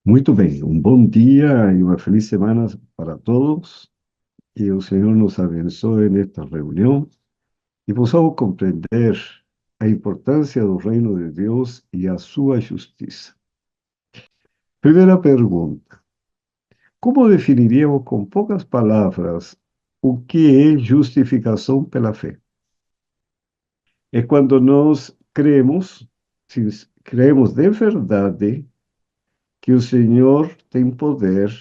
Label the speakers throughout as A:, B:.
A: Muito bem, um bom dia e uma feliz semana para todos. Que o Senhor nos abençoe nesta reunião e possamos compreender a importância do reino de Deus e a sua justiça. Primeira pergunta: como definiríamos com poucas palavras o que é justificação pela fé? É quando nós cremos, se cremos de verdade que o Senhor tem poder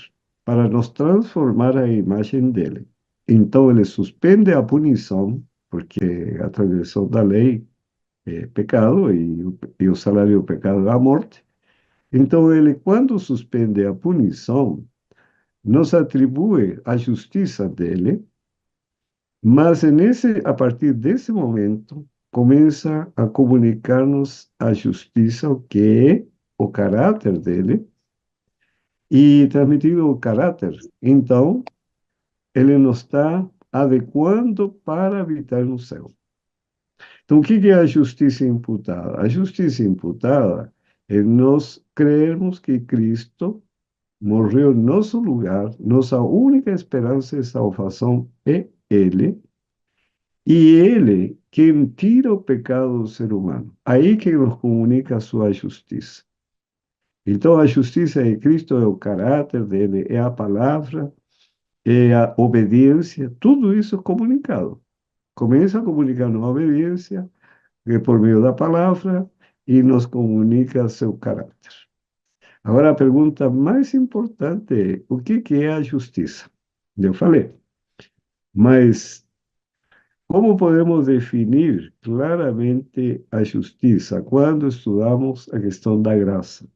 A: para nos transformar à imagem dele. Então ele suspende a punição, porque a transgressão da lei é pecado e o salário do pecado é a morte. Então ele, quando suspende a punição, nos atribui a justiça dele, mas a partir desse momento começa a comunicar-nos a justiça, o que é o caráter dele, e transmitindo o caráter. Então, ele nos está adequando para habitar no céu. Então, o que é a justiça imputada? A justiça imputada é nós crermos que Cristo morreu em nosso lugar, nossa única esperança de salvação é Ele, e Ele quem tira o pecado do ser humano. Aí que nos comunica a sua justiça. Então, a justiça de Cristo é o caráter dele, é a palavra, é a obediência, tudo isso comunicado. Começa a comunicar a obediência, que é por meio da palavra, e nos comunica seu caráter. Agora, a pergunta mais importante é: o que é a justiça? Eu falei, mas como podemos definir claramente a justiça quando estudamos a questão da graça?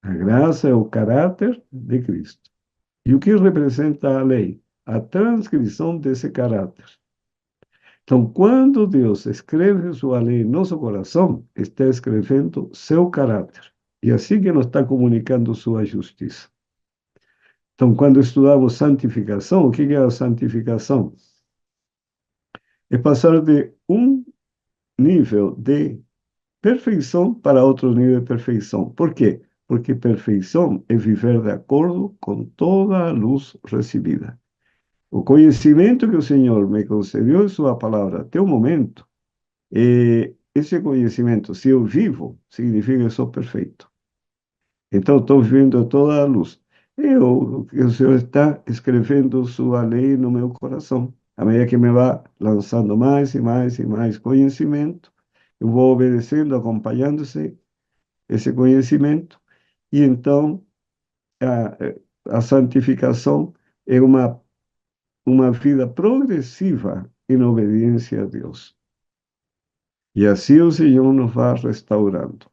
A: A graça é o caráter de Cristo. E o que representa a lei? A transcrição desse caráter. Então, quando Deus escreve sua lei em nosso coração, está escrevendo seu caráter. E assim que nos está comunicando sua justiça. Então, quando estudamos santificação, o que é a santificação? É passar de um nível de perfeição para outro nível de perfeição. Por quê? Porque perfeição é viver de acordo com toda a luz recebida. O conhecimento que o Senhor me concedeu em sua palavra até o momento, esse conhecimento, se eu vivo, significa que eu sou perfeito. Então, estou vivendo toda a luz. O Senhor está escrevendo sua lei no meu coração. À medida que me vai lançando mais e mais e mais conhecimento, eu vou obedecendo, acompanhando-se esse conhecimento, e então a santificação é uma vida progressiva em obediência a Deus. E assim o Senhor nos vai restaurando.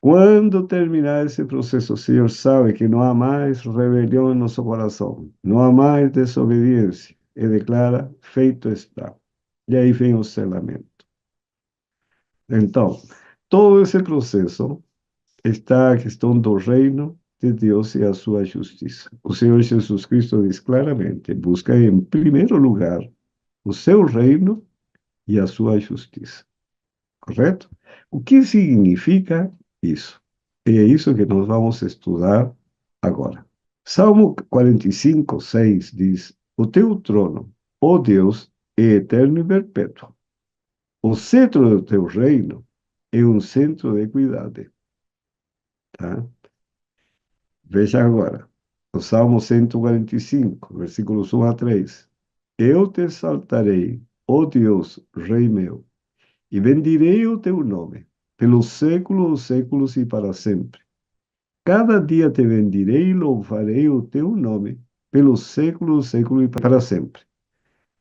A: Quando terminar esse processo, o Senhor sabe que não há mais rebelião em nosso coração, não há mais desobediência, e declara: feito está. E aí vem o selamento. Então, todo esse processo está a questão do reino de Deus e a sua justiça. O Senhor Jesus Cristo diz claramente: busca em primeiro lugar o seu reino e a sua justiça. Correto? O que significa isso? E é isso que nós vamos estudar agora. Salmo 45, 6 diz: o teu trono, ó Deus, é eterno e perpétuo. O cetro do teu reino é um centro de equidade. Tá? Veja agora, o Salmo 145, versículos 1 a 3. Eu te exaltarei, ó Deus, Rei meu, e bendirei o teu nome, pelos séculos dos séculos e para sempre. Cada dia te bendirei e louvarei o teu nome, pelos séculos dos séculos e para sempre.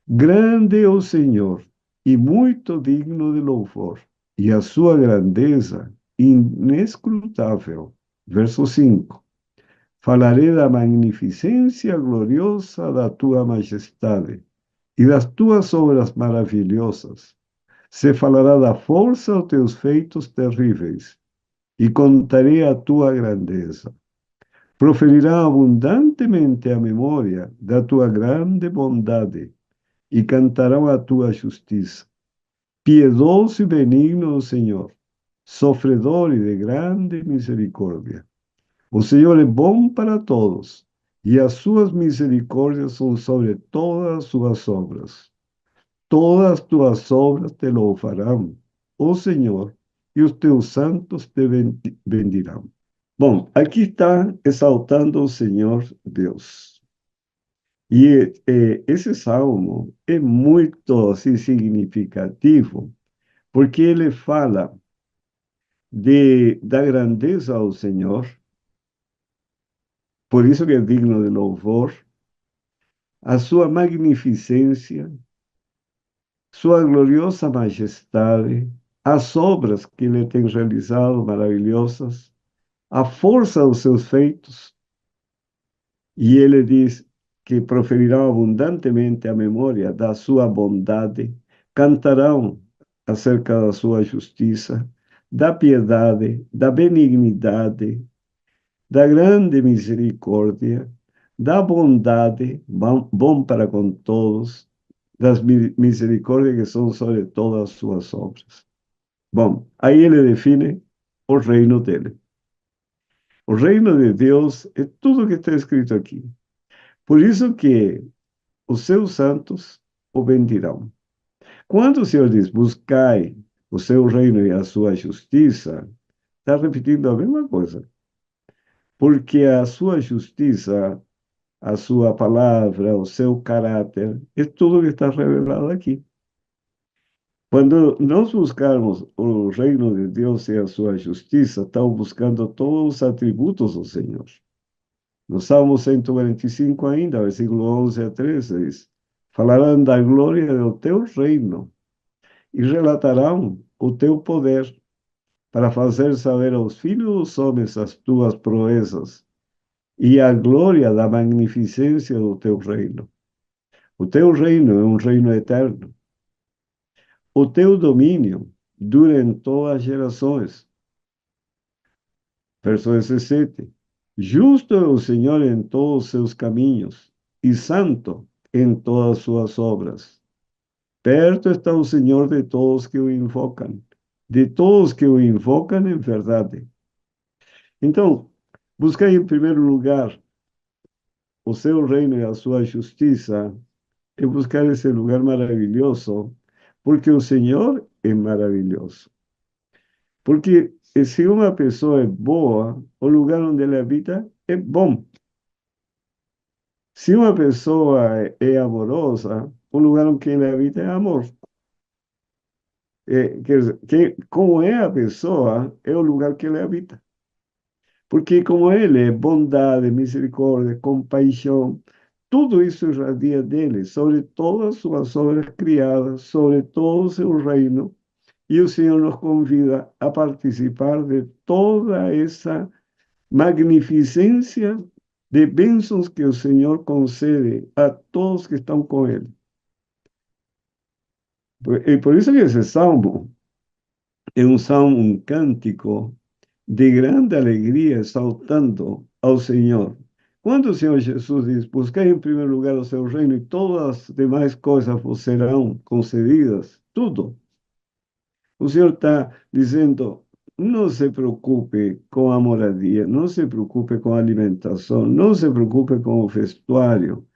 A: Grande é o Senhor, e muito digno de louvor, e a sua grandeza inescrutável. Verso 5. Falarei da magnificência gloriosa da tua majestade e das tuas obras maravilhosas. Se falará da força dos teus feitos terríveis e contarei a tua grandeza. Proferirá abundantemente a memória da tua grande bondade e cantarão a tua justiça. Piedoso e benigno o Senhor, sofredor e de grande misericórdia. O Senhor é bom para todos, e as suas misericórdias são sobre todas as suas obras. Todas tuas obras te louvarão, ó Senhor, e os teus santos te bendirão. Bom, aqui está exaltando o Senhor Deus. E esse salmo é muito assim, significativo, porque ele fala da grandeza ao Senhor, por isso que é digno de louvor, a sua magnificência, sua gloriosa majestade, as obras que ele tem realizado maravilhosas, a força dos seus feitos, e ele diz que proferirão abundantemente a memória da sua bondade, cantarão acerca da sua justiça, da piedade, da benignidade, da grande misericórdia, da bondade, bom para com todos, das misericórdias que são sobre todas as suas obras. Bom, aí ele define o reino dele. O reino de Deus é tudo que está escrito aqui. Por isso que os seus santos o bendirão. Quando o Senhor diz, buscai o seu reino e a sua justiça, está repetindo a mesma coisa. Porque a sua justiça, a sua palavra, o seu caráter, é tudo que está revelado aqui. Quando nós buscarmos o reino de Deus e a sua justiça, estamos buscando todos os atributos do Senhor. No Salmo 145 ainda, versículo 11 a 13, diz, falarão da glória do teu reino e relatarão o teu poder para fazer saber aos filhos dos homens as tuas proezas e a glória da magnificência do teu reino. O teu reino é um reino eterno. O teu domínio dura em todas as gerações. Verso 17. Justo é o Senhor em todos os seus caminhos e santo em todas as suas obras. Perto está o Senhor de todos que o invocam, de todos que o invocam em verdade. Então, buscai em primeiro lugar o seu reino e a sua justiça, e buscar esse lugar maravilhoso, porque o Senhor é maravilhoso. Porque se uma pessoa é boa, o lugar onde ela habita é bom. Se uma pessoa é amorosa, o lugar onde ela habita é amor. Quer dizer, como é a pessoa, é o lugar que ela habita. Porque como ele é bondade, misericórdia, compaixão, tudo isso irradia dele, sobre todas as suas obras criadas, sobre todo o seu reino. E o Senhor nos convida a participar de toda essa magnificência de bênçãos que o Senhor concede a todos que estão com Ele. E por isso que esse salmo é um salmo, um cântico de grande alegria, exaltando ao Senhor. Quando o Senhor Jesus diz, busquai em primeiro lugar o seu reino e todas as demais coisas vos serão concedidas, tudo. O Senhor está dizendo, não se preocupe com a moradia, não se preocupe com a alimentação, não se preocupe com o vestuário.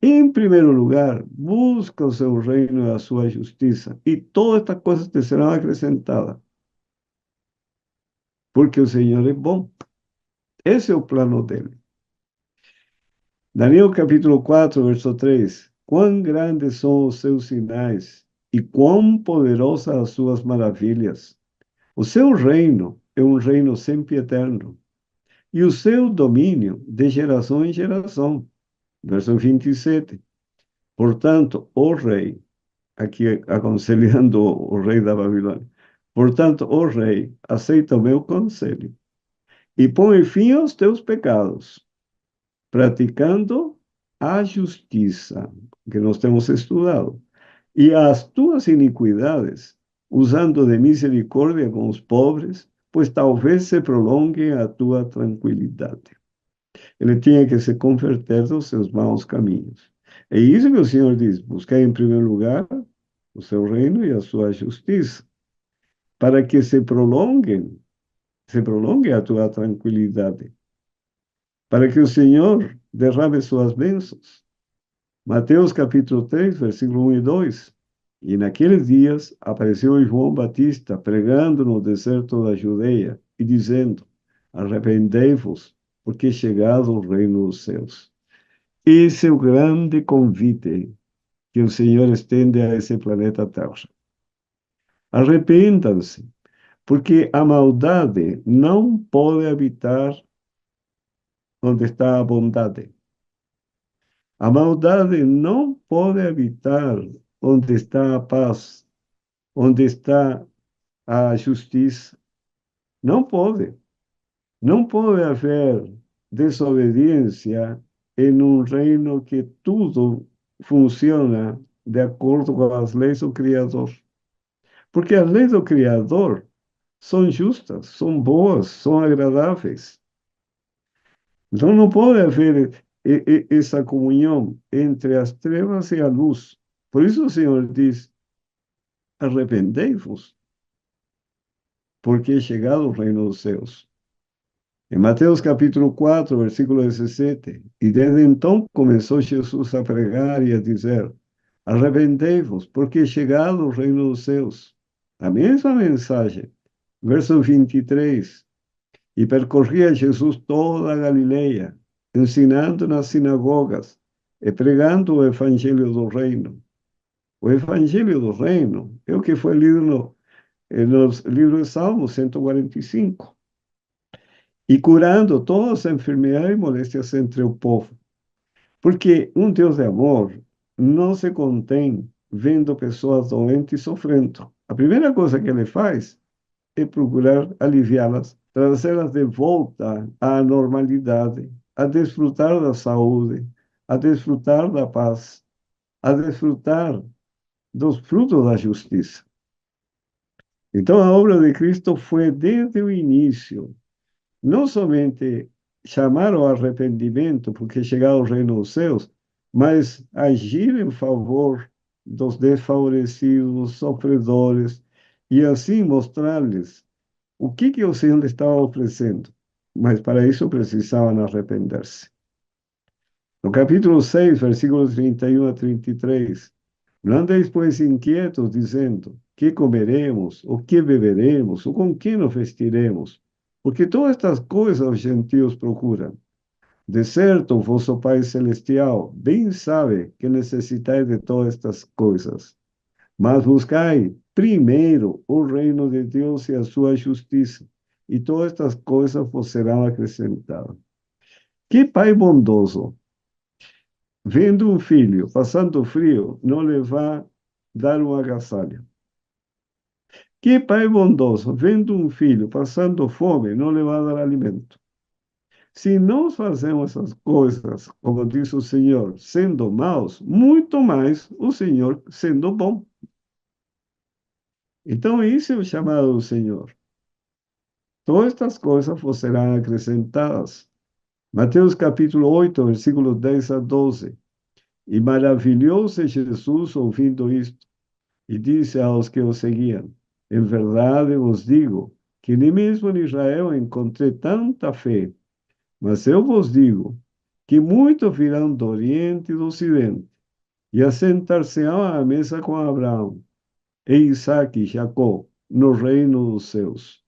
A: Em primeiro lugar, busca o seu reino e a sua justiça, e todas estas coisas te serão acrescentadas, porque o Senhor é bom. Esse é o plano dele. Daniel capítulo 4, verso 3. Quão grandes são os seus sinais e quão poderosas as suas maravilhas. O seu reino é um reino sempre eterno, e o seu domínio de geração em geração. Verso 27. Portanto, o rei, aqui aconselhando o rei da Babilônia, portanto, o rei, aceita o meu conselho e põe fim aos teus pecados, praticando a justiça, que nós temos estudado, e as tuas iniquidades, usando de misericórdia com os pobres, pois talvez se prolongue a tua tranquilidade. Ele tinha que se converter dos seus maus caminhos. É isso que o Senhor diz: buscar em primeiro lugar o seu reino e a sua justiça, para que se prolongue a tua tranquilidade. para que o Senhor derrame suas bênçãos. Mateus capítulo 3, versículo 1 e 2. E naqueles dias apareceu João Batista pregando no deserto da Judeia e dizendo: Arrependei-vos, porque é chegado o reino dos céus. Esse é o grande convite que o Senhor estende a esse planeta Terra. Arrependam-se, porque a maldade não pode habitar onde está a bondade. A maldade não pode habitar onde está a paz, onde está a justiça. Não pode. Não pode haver desobediência em um reino que tudo funciona de acordo com as leis do Criador. Porque as leis do Criador são justas, são boas, são agradáveis. Então não pode haver essa comunhão entre as trevas e a luz. Por isso o Senhor diz: arrependei-vos, porque é chegado o reino dos céus. Em Mateus capítulo 4, versículo 17, e desde então começou Jesus a pregar e a dizer: arrependei-vos, porque é chegado o reino dos céus. A mesma mensagem, verso 23, e percorria Jesus toda a Galileia, ensinando nas sinagogas e pregando o evangelho do reino. O evangelho do reino é o que foi lido nos livros de Salmos 145. E curando todas as enfermidades e moléstias entre o povo. Porque um Deus de amor não se contém vendo pessoas doentes e sofrendo. A primeira coisa que ele faz é procurar aliviá-las, trazê-las de volta à normalidade, a desfrutar da saúde, a desfrutar da paz, a desfrutar dos frutos da justiça. Então, a obra de Cristo foi desde o início não somente chamar ao arrependimento, porque chegado o reino dos céus, mas agir em favor dos desfavorecidos, dos sofredores, e assim mostrar-lhes o que o Senhor estava oferecendo. Mas para isso precisavam arrepender-se. No capítulo 6, versículos 31 a 33, não andeis, pois, inquietos, dizendo: que comeremos, ou que beberemos, ou com que nos vestiremos? Porque todas estas coisas os gentios procuram. De certo, o vosso Pai Celestial bem sabe que necessitais de todas estas coisas. Mas buscai primeiro o reino de Deus e a sua justiça, e todas estas coisas vos serão acrescentadas. Que pai bondoso, vendo um filho passando frio, não lhe vá dar um agasalho. Que pai bondoso, vendo um filho passando fome, não lhe vai dar alimento. Se nós fazemos essas coisas, como diz o Senhor, sendo maus, muito mais o Senhor sendo bom. Então, isso é o chamado do Senhor. Todas estas coisas vos serão acrescentadas. Mateus capítulo 8, versículos 10 a 12. E maravilhou-se Jesus ouvindo isto, e disse aos que o seguiam: em verdade vos digo que nem mesmo em Israel encontrei tanta fé. Mas eu vos digo que muitos virão do Oriente e do Ocidente e assentar-se-ão à mesa com Abraão, e Isaque e Jacó no reino dos céus.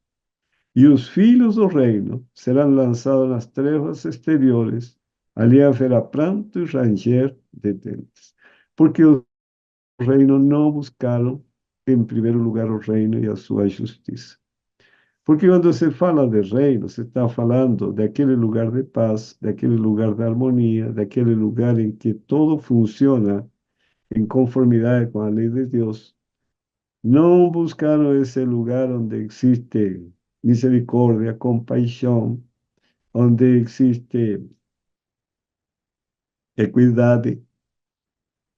A: E os filhos do reino serão lançados nas trevas exteriores. Ali haverá pranto e ranger de dentes. Porque o reino não buscaram, em primeiro lugar, o reino e a sua justiça. Porque quando se fala de reino, se está falando daquele lugar de paz, daquele lugar de harmonia, daquele lugar em que todo funciona em conformidade com a lei de Deus. Não buscaram esse lugar onde existe misericórdia, compaixão, onde existe equidade.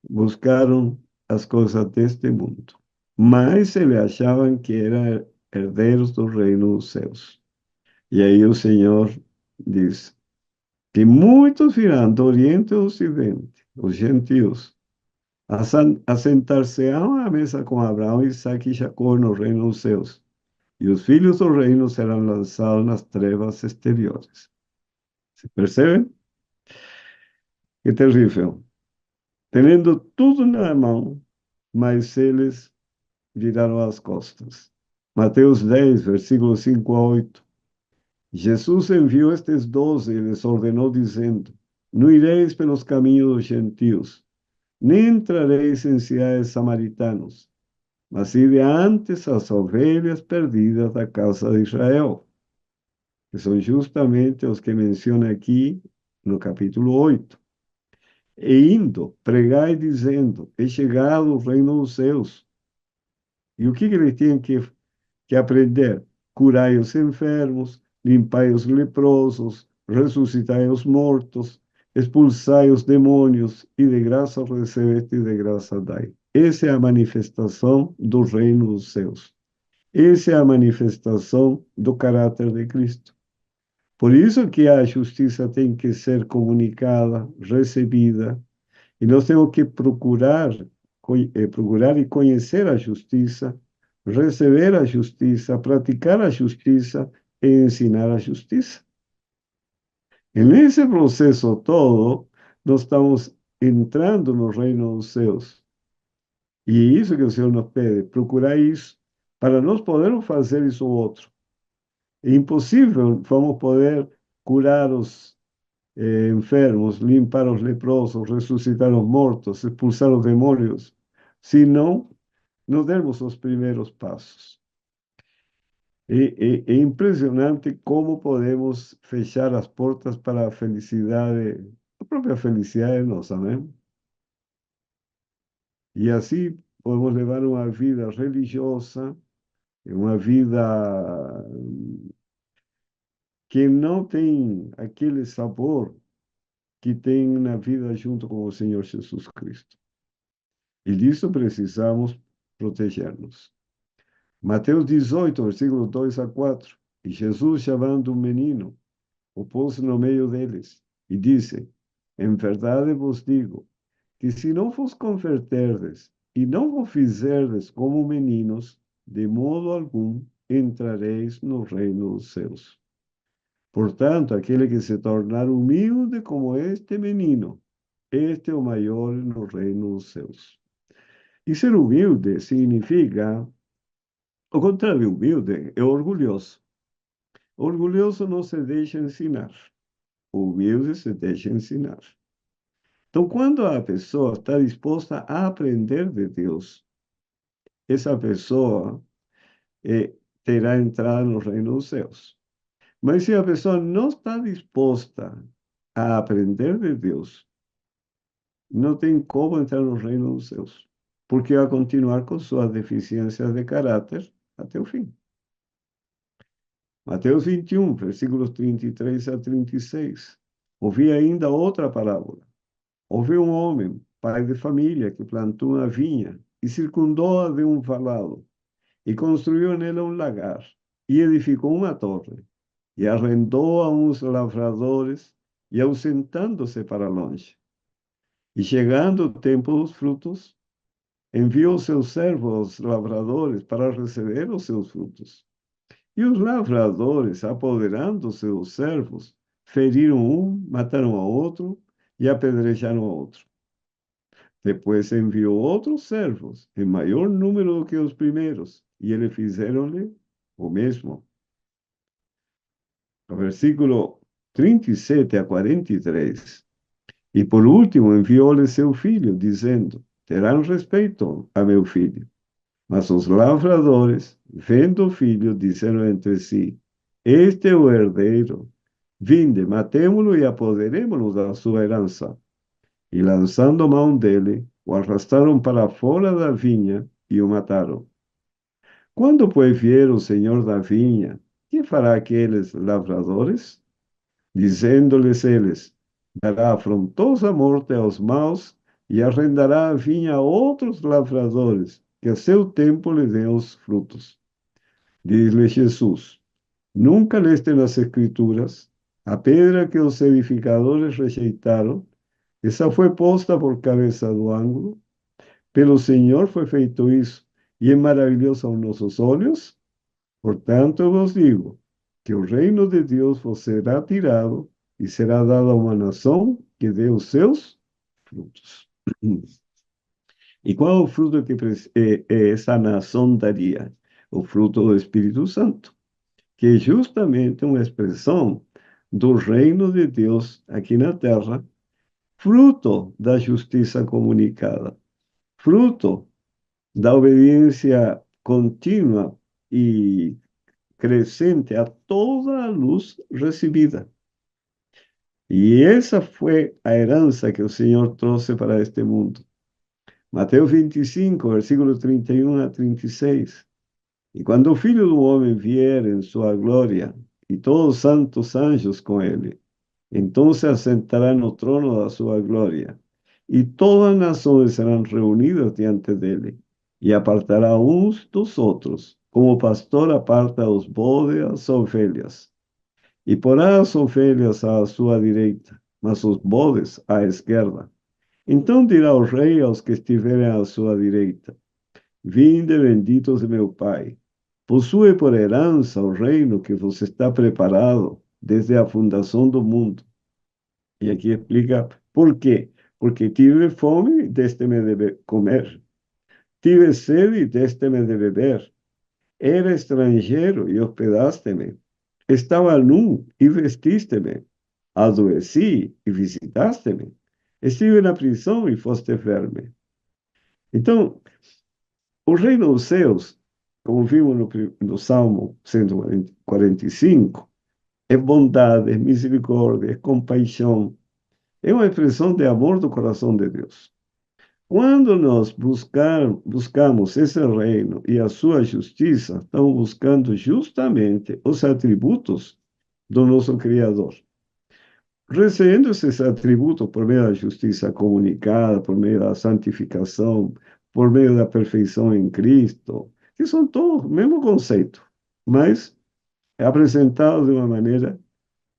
A: Buscaram as coisas deste mundo. Mas eles achavam que eram herdeiros do reino dos céus. E aí o Senhor diz que muitos virão do Oriente e do Ocidente, os gentios, assentar-se-ão à mesa com Abraão, Isaque e Jacó no reino dos céus, e os filhos do reino serão lançados nas trevas exteriores. ¿Perceben? Qué terrible. Teniendo tudo na mão, mas eles viraram as costas. Mateus 10, versículos 5 a 8. Jesus enviou estes 12 e les ordenou, dizendo: Não ireis pelos caminhos dos gentios, nem entrareis em cidades samaritanos, mas ide antes às ovelhas perdidas da casa de Israel, que são justamente os que menciona aqui no capítulo 8. E indo, pregai dizendo: É chegado o reino dos céus. E o que eles tinham que aprender? Curai os enfermos, limpai os leprosos, ressuscitai os mortos, expulsai os demônios, e de graça recebeste, e de graça dai. Essa é a manifestação do reino dos céus. Essa é a manifestação do caráter de Cristo. Por isso que a justiça tem que ser comunicada, recebida, e nós temos que procurar e conhecer a justiça, receber a justiça, praticar a justiça e ensinar a justiça. E nesse processo todo, nós estamos entrando no reino dos céus. E é isso que o Senhor nos pede, procurar isso, para nós podermos fazer isso outro. É impossível vamos poder curar os enfermos, limpar os leprosos, ressuscitar os mortos, expulsar os demônios, se não nos dermos os primeiros passos. É impressionante como podemos fechar as portas para a felicidade, a própria felicidade nossa, né? E assim podemos levar uma vida religiosa, uma vida que não tem aquele sabor que tem na vida junto com o Senhor Jesus Cristo. E disso precisamos proteger-nos. Mateus 18, versículos 2 a 4. E Jesus, chamando um menino, o pôs no meio deles e disse: Em verdade vos digo que se não vos converterdes e não vos fizerdes como meninos, de modo algum entrareis no reino dos céus. Portanto, aquele que se tornar humilde como este menino, este é o maior no reino dos céus. E ser humilde significa, o contrário de humilde, é orgulhoso. Orgulhoso não se deixa ensinar. Humilde se deixa ensinar. Então, quando a pessoa está disposta a aprender de Deus, essa pessoa terá entrada no reino dos céus. Mas se a pessoa não está disposta a aprender de Deus, não tem como entrar no reino dos céus, porque vai continuar com suas deficiências de caráter até o fim. Mateus 21, versículos 33 a 36. Ouvi ainda outra parábola. Houve um homem, pai de família, que plantou uma vinha e circundou-a de um valado, e construiu nela um lagar, e edificou uma torre, e arrendou a uns lavradores, e ausentando-se para longe. E chegando o tempo dos frutos, enviou seus servos lavradores para receber os seus frutos. E os lavradores, apoderando-se dos servos, feriram um, mataram a outro e apedrejaram a outro. Depois enviou outros servos, em maior número do que os primeiros, e eles fizeram-lhe o mesmo. No versículo 37 a 43. E por último enviou-lhe seu filho, dizendo: Terão respeito a meu filho. Mas os lavradores, vendo o filho, disseram entre si: Este é o herdeiro. Vinde, matemo-lo e apoderemo-nos da sua herança. E lançando mão dele, o arrastaram para fora da vinha e o mataram. Quando, pois, vier o senhor da vinha, que fará aqueles lavradores? Dizendo-lhes eles: dará afrontosa morte aos maus e arrendará a vinha a outros lavradores, que a seu tempo lhe dêem os frutos. Diz-lhe Jesus: Nunca leste nas Escrituras a pedra que os edificadores rejeitaram, essa foi posta por cabeça do ângulo? Pelo Senhor foi feito isso, e é maravilhoso aos nossos olhos? Portanto, eu vos digo que o reino de Deus vos será tirado y será dada una nación que dé os seus frutos. ¿Y cuál es el fruto que esa nación daría? El fruto del Espíritu Santo, que es justamente una expresión del reino de Dios aquí en la tierra, fruto da justicia comunicada, fruto da obediencia continua y crescente a toda luz recibida. Y esa fue la heranza que el Señor trajo para este mundo. Mateo 25, versículos 31 a 36. Y cuando el Filho do Homem vier en su gloria, y todos los santos anjos con él, entonces asentará en el trono de su gloria, y todas las naciones serán reunidas diante de él, y apartará uns dos otros, como pastor aparta los bodes a las ovelhas, y porá as ovelhas à sua direita, mas os bodes à esquerda. Então dirá o rei aos que estiverem à sua direita: Vinde, benditos de meu Pai, possui por herança o reino que vos está preparado desde a fundação do mundo. E aqui explica por quê. Porque tive fome, deste-me de comer. Tive sede, deste-me de beber. Era estrangeiro e hospedaste-me. Estava nu e vestiste-me. Adoeci e visitaste-me. Estive na prisão e foste ver-me. Então, o reino dos céus, como vimos no Salmo 145, é bondade, é misericórdia, é compaixão. É uma expressão de amor do coração de Deus. Quando nós buscamos esse reino e a sua justiça, estamos buscando justamente os atributos do nosso Criador. Recebendo esses atributos por meio da justiça comunicada, por meio da santificação, por meio da perfeição em Cristo, que são todos o mesmo conceito, mas é apresentado de uma maneira,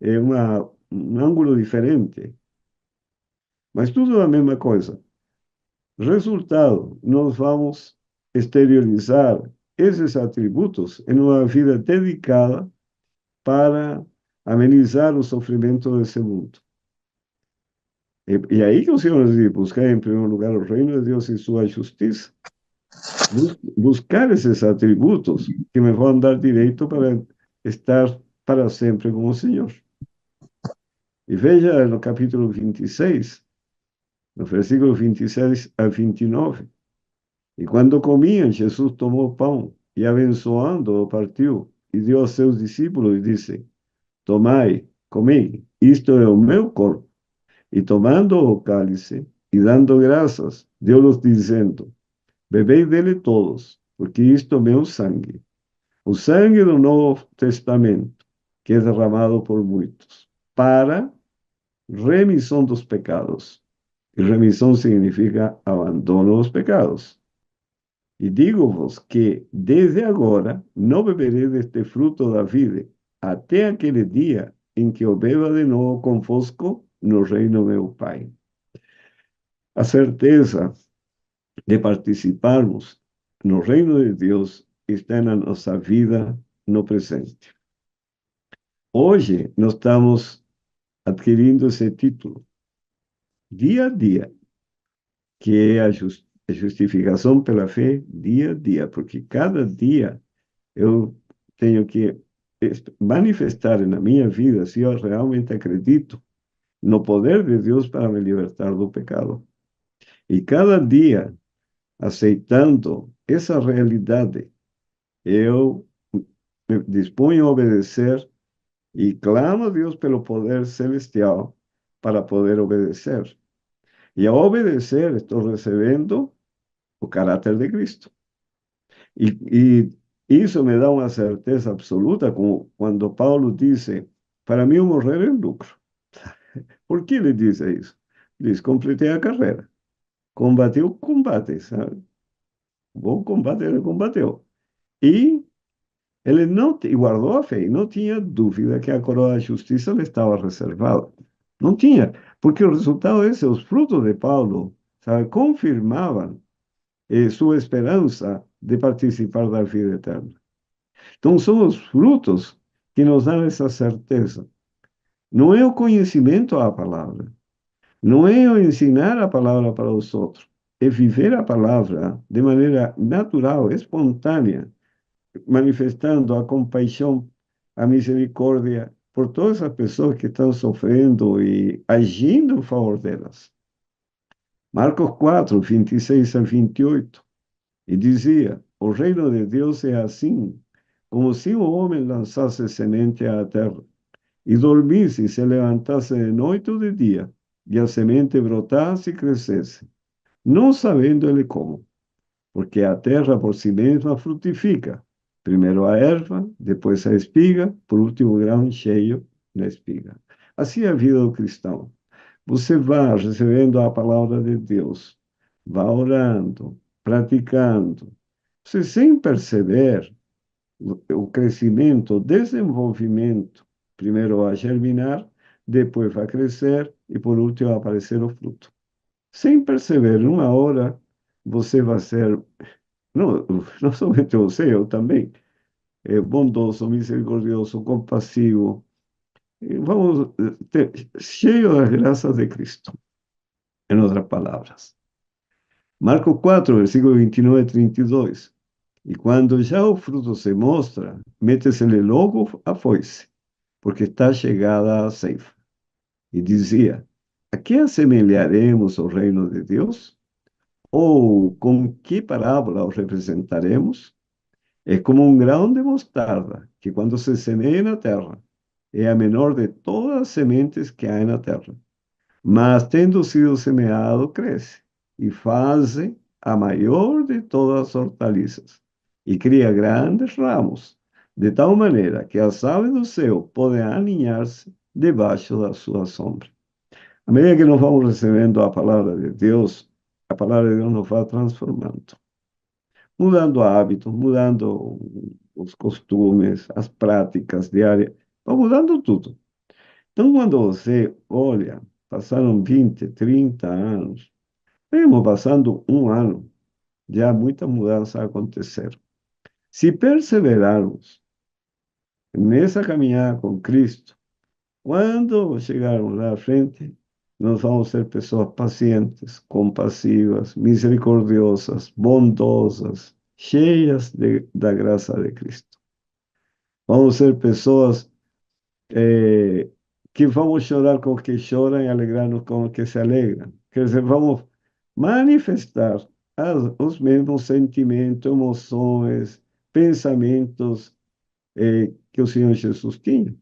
A: um ângulo diferente, mas tudo a mesma coisa. Resultado, nós vamos exteriorizar esses atributos em uma vida dedicada para amenizar o sofrimento desse mundo. E aí que o Senhor diz, buscar em primeiro lugar o reino de Deus e sua justiça. Buscar esses atributos que me vão dar direito para estar para sempre com o Senhor. E veja no capítulo 26, no versículo 26 a 29. E quando comiam, Jesus tomou pão e, abençoando-o, partiu e deu aos seus discípulos e disse: Tomai, comei, isto é o meu corpo. E tomando o cálice e dando graças, deu-lhes dizendo: Bebei dele todos, porque isto é meu sangue, o sangue do Novo Testamento, que é derramado por muitos, para remissão dos pecados. E remissão significa abandono dos pecados. E digo-vos que, desde agora, não beberei deste fruto da vida, até aquele dia em que eu beba de novo convosco no reino do meu Pai. A certeza de participarmos no reino de Deus está na nossa vida no presente. Hoje, nós estamos adquirindo esse título, dia a dia, que é a justificação pela fé dia a dia, porque cada dia eu tenho que manifestar na minha vida se eu realmente acredito no poder de Deus para me libertar do pecado. E cada dia, aceitando essa realidade, eu me disponho a obedecer e clamo a Deus pelo poder celestial para poder obedecer. E ao obedecer, estou recebendo o caráter de Cristo. E isso me dá uma certeza absoluta, como quando Paulo disse: Para mim, o morrer é lucro. Por que ele diz isso? Diz: Completei a carreira. Combateu o combate, sabe? Bom combate ele combateu. E ele não guardou a fé e não tinha dúvida que a coroa da justiça lhe estava reservada. Não tinha, porque o resultado é esse, os frutos de Paulo, sabe, confirmavam sua esperança de participar da vida eterna. Então, são os frutos que nos dão essa certeza. Não é o conhecimento à palavra, não é o ensinar a palavra para os outros, é viver a palavra de maneira natural, espontânea, manifestando a compaixão, a misericórdia por todas as pessoas que estão sofrendo e agindo em favor delas. Marcos 4, 26 a 28, e dizia: O reino de Deus é assim, como se o homem lançasse semente à terra, e dormisse e se levantasse de noite ou de dia, e a semente brotasse e crescesse, não sabendo ele como, porque a terra por si mesma frutifica. Primeiro a erva, depois a espiga, por último o grão cheio na espiga. Assim é a vida do cristão. Você vai recebendo a palavra de Deus, vai orando, praticando. Você, sem perceber, o crescimento, o desenvolvimento, primeiro vai germinar, depois vai crescer e, por último, vai aparecer o fruto. Sem perceber, numa hora, você vai ser, não, não somente você, eu também, bondoso, misericordioso, compassivo, e vamos cheio das graças de Cristo, em outras palavras. Marcos 4, versículo 29 e 32. E quando já o fruto se mostra, mete-se-lhe logo a foice, porque está chegada a ceifa. E dizia: A que assemelharemos o reino de Deus? Ou com que parábola o representaremos? É como um grão de mostarda, que quando se semeia na terra, é a menor de todas as sementes que há na terra. Mas, tendo sido semeado, cresce e faz a maior de todas as hortaliças e cria grandes ramos, de tal maneira que as aves do céu podem aninhar-se debaixo da sua sombra. À medida que nós vamos recebendo a palavra de Deus nos vai transformando, mudando hábitos, mudando os costumes, as práticas diárias, vai mudando tudo. Então, quando você olha, passaram 20, 30 anos, mesmo passando um ano, já muita mudança aconteceram. Se perseverarmos nessa caminhada com Cristo, quando chegarmos lá à frente, nós vamos ser pessoas pacientes, compassivas, misericordiosas, bondosas, cheias da graça de Cristo. Vamos ser pessoas eh, que vamos chorar com os que choram e alegrar-nos com os que se alegram. Quer dizer, vamos manifestar os mesmos sentimentos, emoções, pensamentos que o Senhor Jesus tinha.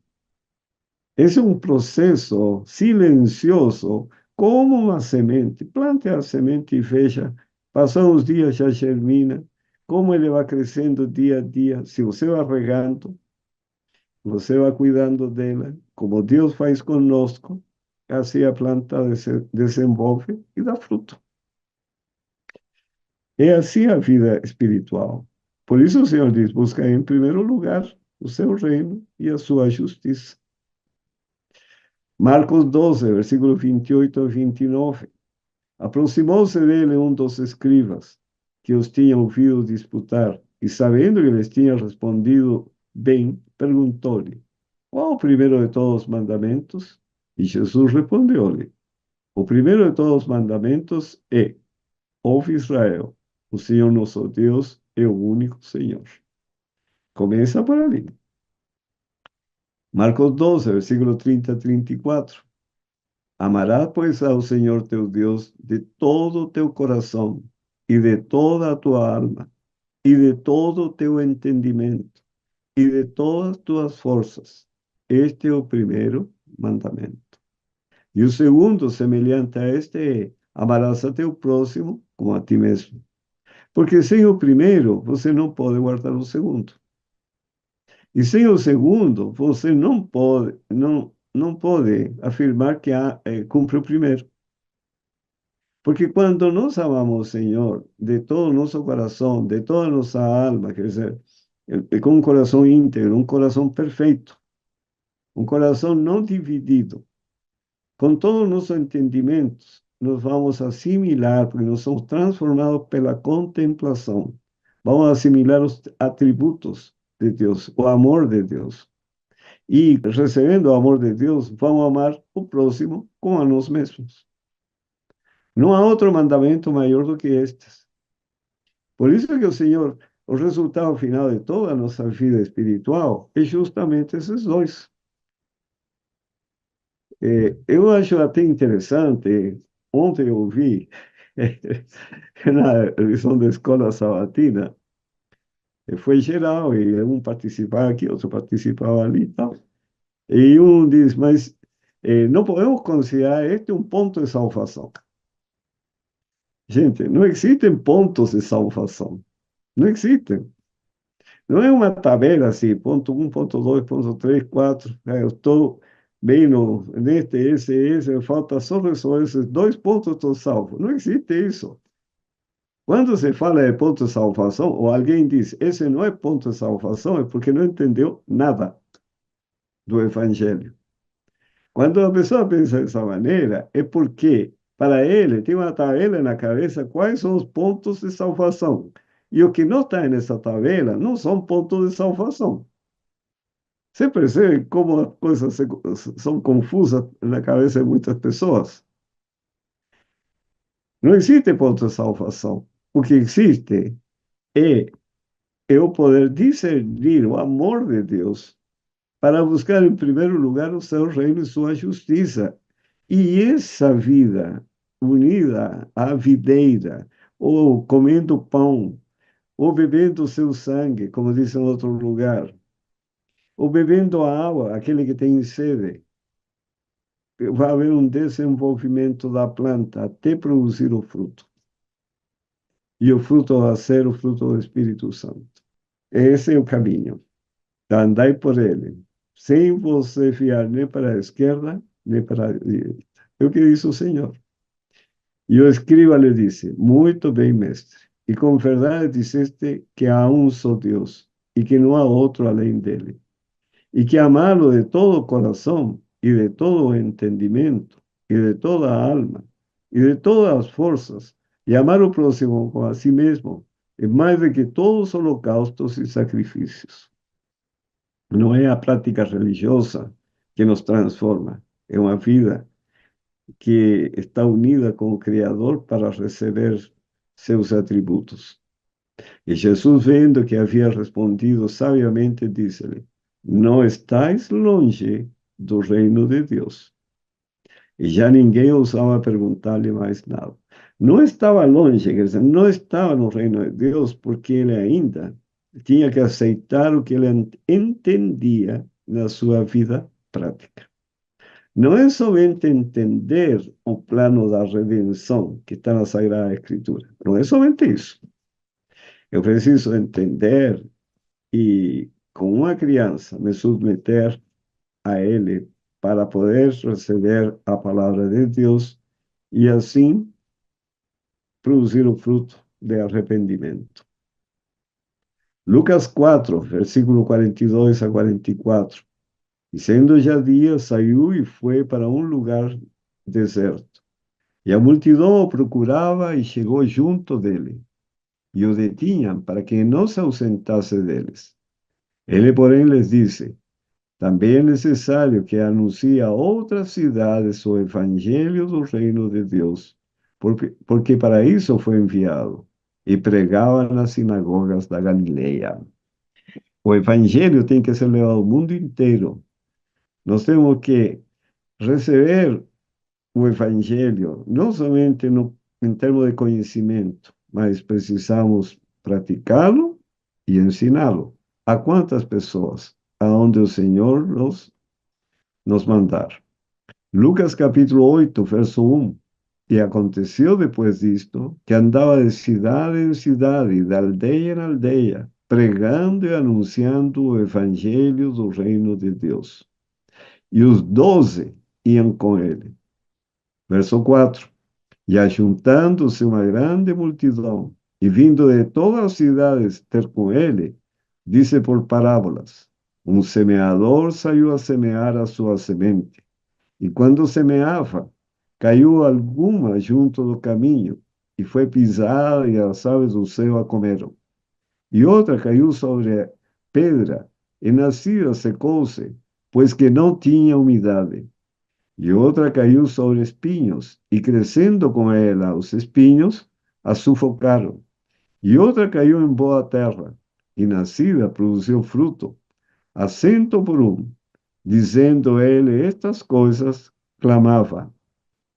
A: Esse é um processo silencioso, como uma semente. Plante a semente e veja, passam os dias, já germina, como ele vai crescendo dia a dia. Se você vai regando, você vai cuidando dela, como Deus faz conosco, assim a planta desenvolve e dá fruto. É assim a vida espiritual. Por isso o Senhor diz: busca em primeiro lugar o seu reino e a sua justiça. Marcos 12, versículo 28 a 29. Aproximou-se dele um dos escribas, que os tinha ouvido disputar, e sabendo que lhes tinha respondido bem, perguntou-lhe: Qual o primeiro de todos os mandamentos? E Jesus respondeu-lhe: O primeiro de todos os mandamentos é: Ouve Israel, o Senhor nosso Deus é o único Senhor. Começa por ali. Marcos 12, versículo 30 a 34. Amarás, pois, ao Senhor teu Deus de todo o teu coração e de toda a tua alma e de todo o teu entendimento e de todas as tuas forças. Este é o primeiro mandamento. E o segundo, semelhante a este, é: amarás a teu próximo como a ti mesmo. Porque sem o primeiro, você não pode guardar o segundo. E sem o segundo, você não pode afirmar que cumpre o primeiro. Porque quando nós amamos o Senhor de todo o nosso coração, de toda a nossa alma, quer dizer, com um coração íntegro, um coração perfeito, um coração não dividido, com todos os nossos entendimentos, nós vamos assimilar, porque nós somos transformados pela contemplação. Vamos assimilar os atributos de Deus, o amor de Deus. E recebendo o amor de Deus, vamos amar o próximo como a nós mesmos. Não há outro mandamento maior do que estes. Por isso que o Senhor, o resultado final de toda a nossa vida espiritual é justamente esses dois. Eu acho até interessante, ontem eu ouvi na lição da escola sabatina, foi geral, e um participava aqui, outro participava ali e tal. E um diz, mas não podemos considerar este um ponto de salvação. Gente, não existem pontos de salvação. Não existem. Não é uma tabela assim, ponto um, ponto 2, ponto 3, 4. Eu estou bem no, neste, esse, falta só resolver esses dois pontos, estou salvo. Não existe isso. Quando se fala de ponto de salvação, ou alguém diz, esse não é ponto de salvação, é porque não entendeu nada do Evangelho. Quando a pessoa pensa dessa maneira, é porque, para ele, tem uma tabela na cabeça quais são os pontos de salvação. E o que não está nessa tabela não são pontos de salvação. Você percebe como as coisas são confusas na cabeça de muitas pessoas? Não existe ponto de salvação. O que existe é eu poder discernir o amor de Deus para buscar em primeiro lugar o seu reino e sua justiça. E essa vida unida à videira, ou comendo pão, ou bebendo o seu sangue, como diz em outro lugar, ou bebendo a água, aquele que tem sede, vai haver um desenvolvimento da planta até produzir o fruto. E o fruto vai ser o fruto do Espírito Santo. Esse é o caminho. Andai por ele, sem você fiar nem para a esquerda, nem para a direita. É o que diz o Senhor. E o escriba lhe disse: muito bem, mestre. E com verdade disseste que há um só Deus e que não há outro além dele. E que amá-lo de todo o coração e de todo o entendimento e de toda a alma e de todas as forças e amar o próximo como a si mesmo é mais do que todos os holocaustos e sacrifícios. Não é a prática religiosa que nos transforma, é uma vida que está unida com o Criador para receber seus atributos. E Jesus, vendo que havia respondido sabiamente, disse-lhe: não estáis longe do reino de Deus. E já ninguém ousava perguntar-lhe mais nada. Não estava longe, quer dizer, não estava no reino de Deus, porque ele ainda tinha que aceitar o que ele entendia na sua vida prática. Não é somente entender o plano da redenção que está na Sagrada Escritura. Não é somente isso. Eu preciso entender e, com uma criança, me submeter a ele para poder receber a palavra de Deus e, assim, produzir o fruto de arrependimento. Lucas 4, versículo 42 a 44. E sendo já dia, saiu e foi para um lugar deserto. E a multidão o procurava e chegou junto dele. E o detinham para que não se ausentasse deles. Ele, porém, lhes disse: também é necessário que anuncie a outras cidades o evangelho do reino de Deus, porque para isso foi enviado. E pregava nas sinagogas da Galileia. O evangelho tem que ser levado ao mundo inteiro. Nós temos que receber o evangelho, não somente no, em termos de conhecimento, mas precisamos praticá-lo e ensiná-lo. A quantas pessoas? Aonde o Senhor nos mandar. Lucas capítulo 8, verso 1. E aconteceu depois disto, que andava de cidade em cidade, de aldeia em aldeia, pregando e anunciando o evangelho do reino de Deus. E os 12 iam com ele. Verso 4. E ajuntando-se uma grande multidão, e vindo de todas as cidades ter com ele, disse por parábolas: um semeador saiu a semear a sua semente, e quando semeava, caiu alguma junto do caminho, e foi pisada, e as aves do céu a comeram. E outra caiu sobre pedra, e nascida secou-se, pois que não tinha umidade. E outra caiu sobre espinhos, e crescendo com ela os espinhos, a sufocaram. E outra caiu em boa terra, e nascida produziu fruto, a cento por um. Dizendo ele estas coisas, clamava: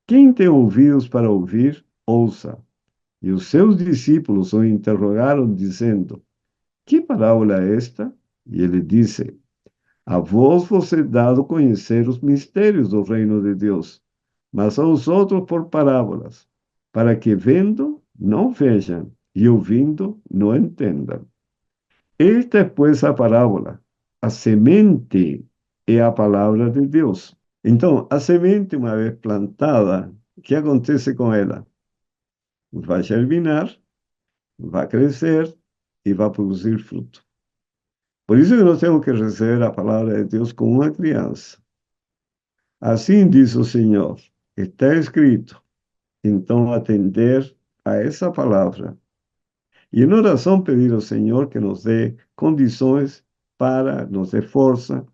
A: Quem tem ouvidos para ouvir, ouça. E os seus discípulos o interrogaram, dizendo: Que parábola é esta? E ele disse: A vos é dado conhecer os mistérios do reino de Deus, mas aos outros por parábolas, para que vendo, não vejam, e ouvindo, não entendam. Esta é, pois, a parábola. A semente é a palavra de Deus. Então, a semente, uma vez plantada, o que acontece com ela? Vai germinar, vai crescer e vai produzir fruto. Por isso que nós temos que receber a palavra de Deus como uma criança. Assim diz o Senhor, está escrito. Então, atender a essa palavra. E em oração pedir ao Senhor que nos dê condições para, nos dê força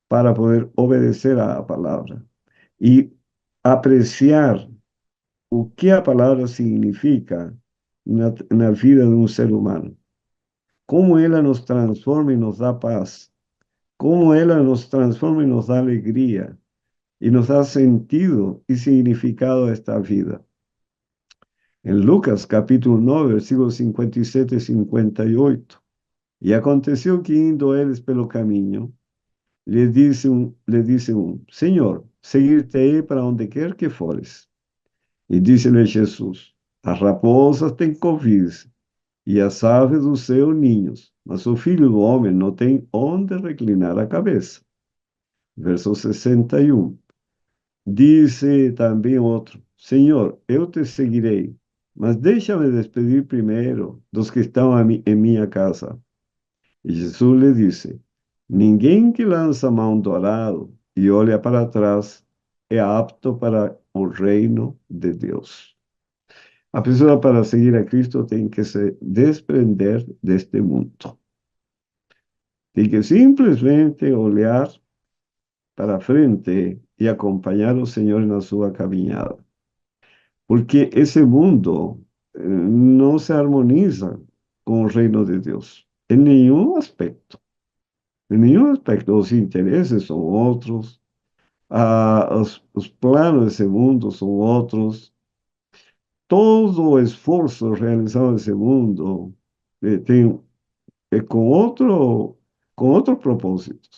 A: para poder obedecer à palavra e apreciar o que a palavra significa na vida de um ser humano. Como ela nos transforma e nos dá paz. Como ela nos transforma e nos dá alegria. E nos dá sentido e significado a esta vida. En Lucas capítulo 9, versículos 57 e 58. E aconteceu que indo eles pelo caminho, lhe disse um, Senhor, seguir-te-ei para onde quer que fores. E disse-lhe Jesus, as raposas têm covis, e as aves dos seus ninhos, mas o filho do homem não tem onde reclinar a cabeça. Verso 61. Disse também outro, Senhor, eu te seguirei, mas deixa-me despedir primeiro dos que estão em minha casa. E Jesus lhe disse, ninguém que lança mão do arado e olha para trás é apto para o reino de Deus. A pessoa para seguir a Cristo tem que se desprender deste mundo. Tem que simplesmente olhar para frente e acompanhar o Senhor na sua caminhada. Porque esse mundo não se harmoniza com o reino de Deus, em nenhum aspecto. Em nenhum aspecto. Os interesses são outros, os planos desse mundo são outros. Todo o esforço realizado nesse mundo tem com outro propósito.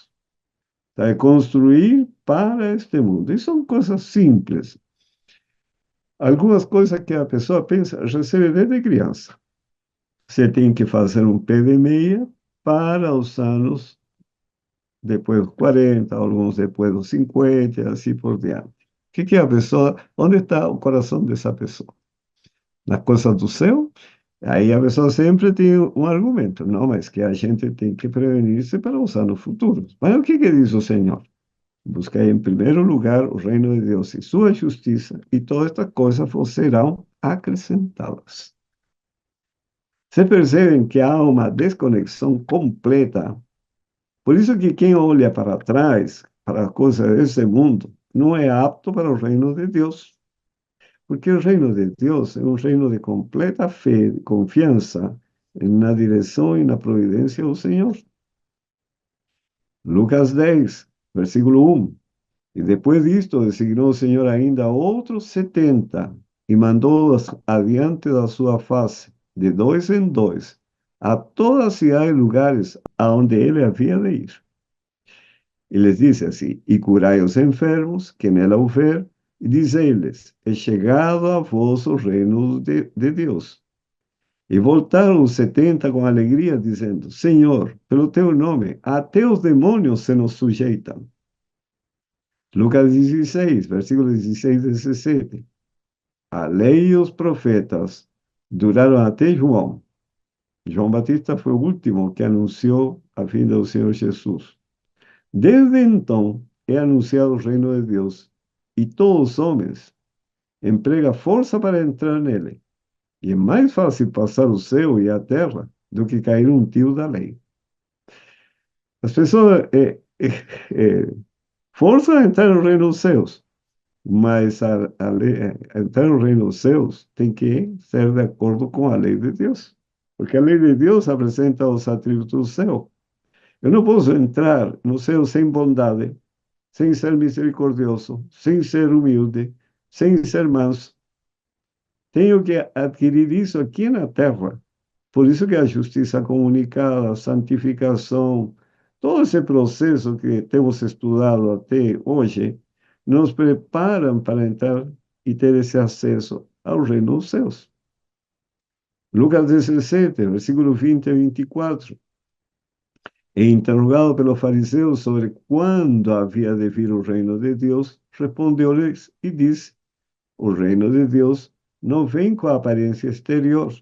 A: Tá? É construir para este mundo. E são coisas simples. Algumas coisas que a pessoa pensa, recebe desde criança. Você tem que fazer um pé de meia para os anos depois dos 40, alguns depois dos 50, e assim por diante. O que é a pessoa? Onde está o coração dessa pessoa? Nas coisas do céu? Aí a pessoa sempre tem um argumento, não, mas que a gente tem que prevenir-se para os anos futuros. Mas o que diz o Senhor? Buscai em primeiro lugar o reino de Deus e sua justiça, e todas estas coisas vos serão acrescentadas. Você percebem que há uma desconexão completa. Por isso que quem olha para trás, para as coisas desse mundo, não é apto para o reino de Deus. Porque o reino de Deus é um reino de completa fé, de confiança na direção e na providência do Senhor. Lucas 10, versículo 1. E depois disto, designou o Senhor ainda outros 70 e mandou-os adiante da sua face, de dois em dois, a todas as cidades e lugares aonde ele havia de ir. E les disse assim: E curai os enfermos, que nela houver, e dizei-lhes: É chegado a vós o reino de Deus. E voltaram os 70 com alegria, dizendo: Senhor, pelo teu nome, até os demônios se nos sujeitam. Lucas 16, versículos 16 e 17. A lei e os profetas duraram até João. João Batista foi o último que anunciou a vinda do Senhor Jesus. Desde então é anunciado o reino de Deus e todos os homens empregam força para entrar nele. E é mais fácil passar o céu e a terra do que cair um tiro da lei. As pessoas eh, força a entrar no reino dos céus, mas a entrar no reino dos céus tem que ser de acordo com a lei de Deus, porque a lei de Deus apresenta os atributos do céu. Eu não posso entrar no céu sem bondade, sem ser misericordioso, sem ser humilde, sem ser manso. Tenho que adquirir isso aqui na terra. Por isso que a justiça comunicada, a santificação, todo esse processo que temos estudado até hoje, nos preparam para entrar e ter esse acesso ao reino dos céus. Lucas 17, versículo 20 e 24. E interrogado pelos fariseus sobre quando havia de vir o reino de Deus, respondeu-lhes e disse: O reino de Deus não vem com a aparência exterior,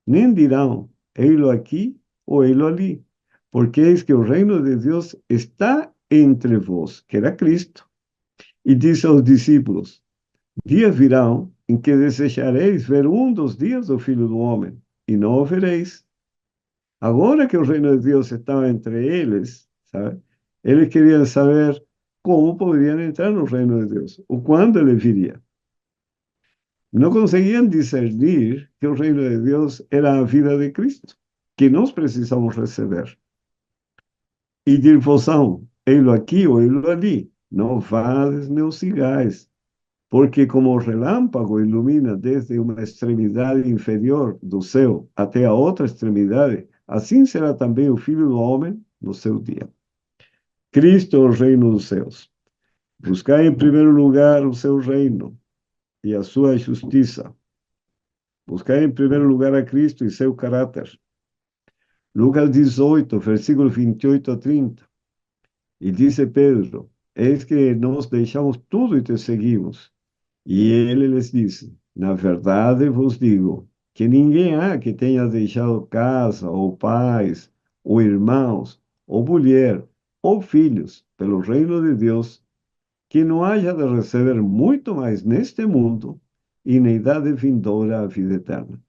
A: nem dirão, ei-lo aqui ou ei-lo ali, porque eis que o reino de Deus está entre vós, que era Cristo. E disse aos discípulos: Dias virão em que desejareis ver um dos dias do Filho do Homem, e não o vereis. Agora que o reino de Deus estava entre eles, sabe? Eles queriam saber como poderiam entrar no reino de Deus, ou quando ele viria. Não conseguiam discernir que o reino de Deus era a vida de Cristo, que nós precisamos receber. E dir-vos-ão, ei-lo aqui ou ei-lo ali, não vades nem os sigais, porque como o relâmpago ilumina desde uma extremidade inferior do céu até a outra extremidade, assim será também o Filho do Homem no seu dia. Cristo é o reino dos céus. Buscai em primeiro lugar o seu reino e a sua justiça. Buscai em primeiro lugar a Cristo e seu caráter. Lucas 18, versículos 28 a 30. E disse Pedro: Eis que nós deixamos tudo e te seguimos. E ele lhes disse: Na verdade vos digo que ninguém há que tenha deixado casa, ou pais, ou irmãos, ou mulher, ou filhos, pelo reino de Deus, que não haja de receber muito mais neste mundo e na idade vindoura a vida eterna.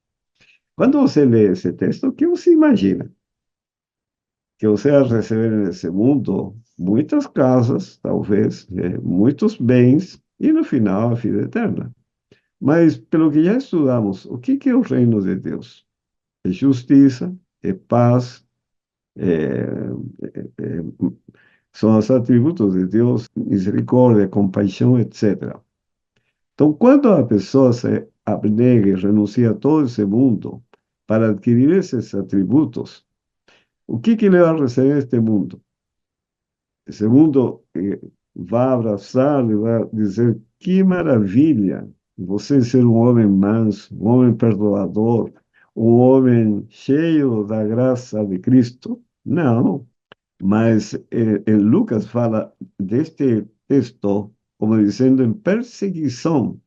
A: Quando você lê esse texto, o que você imagina? Que você vai receber nesse mundo muitas casas, talvez, muitos bens, e no final a vida eterna. Mas, pelo que já estudamos, o que é o reino de Deus? É justiça, é paz, é, é, são os atributos de Deus, misericórdia, compaixão, etc. Então, quando a pessoa se abnega e renuncia a todo esse mundo para adquirir esses atributos, o que ele vai receber neste mundo? Esse mundo vai abraçar e vai dizer: que maravilha você ser um homem manso, um homem perdoador, um homem cheio da graça de Cristo. Não, mas Lucas fala deste texto como dizendo em perseguição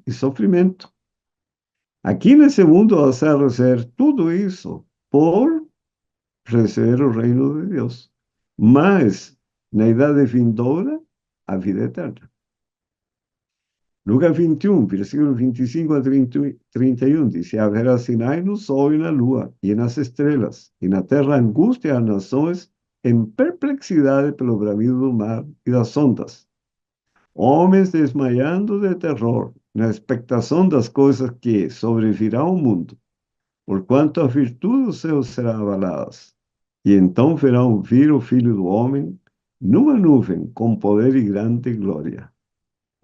A: e sofrimento. Aqui nesse mundo você vai receber tudo isso por receber o reino de Deus. Mas, na idade vindoura, a vida eterna. Lucas 21, versículo 25 a 31, diz: Haverá sinais no sol e na lua, e nas estrelas, e na terra angústia às nações, em perplexidade pelo bramido do mar e das ondas. Homens desmaiando de terror, na expectação das coisas que sobrevirão ao mundo, porquanto a virtude dos céus será abalada. E então verão vir o Filho do Homem numa nuvem com poder e grande glória.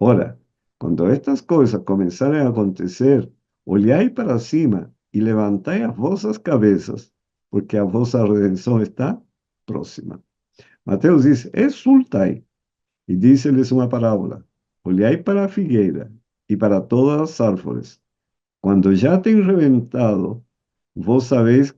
A: Ora, quando estas coisas começarem a acontecer, olhai para cima e levantai as vossas cabeças, porque a vossa redenção está próxima. Mateus diz: exultai, e diz-lhes uma parábola: olhai para a figueira e para todas as árvores. Quando já tem reventado, vós sabeis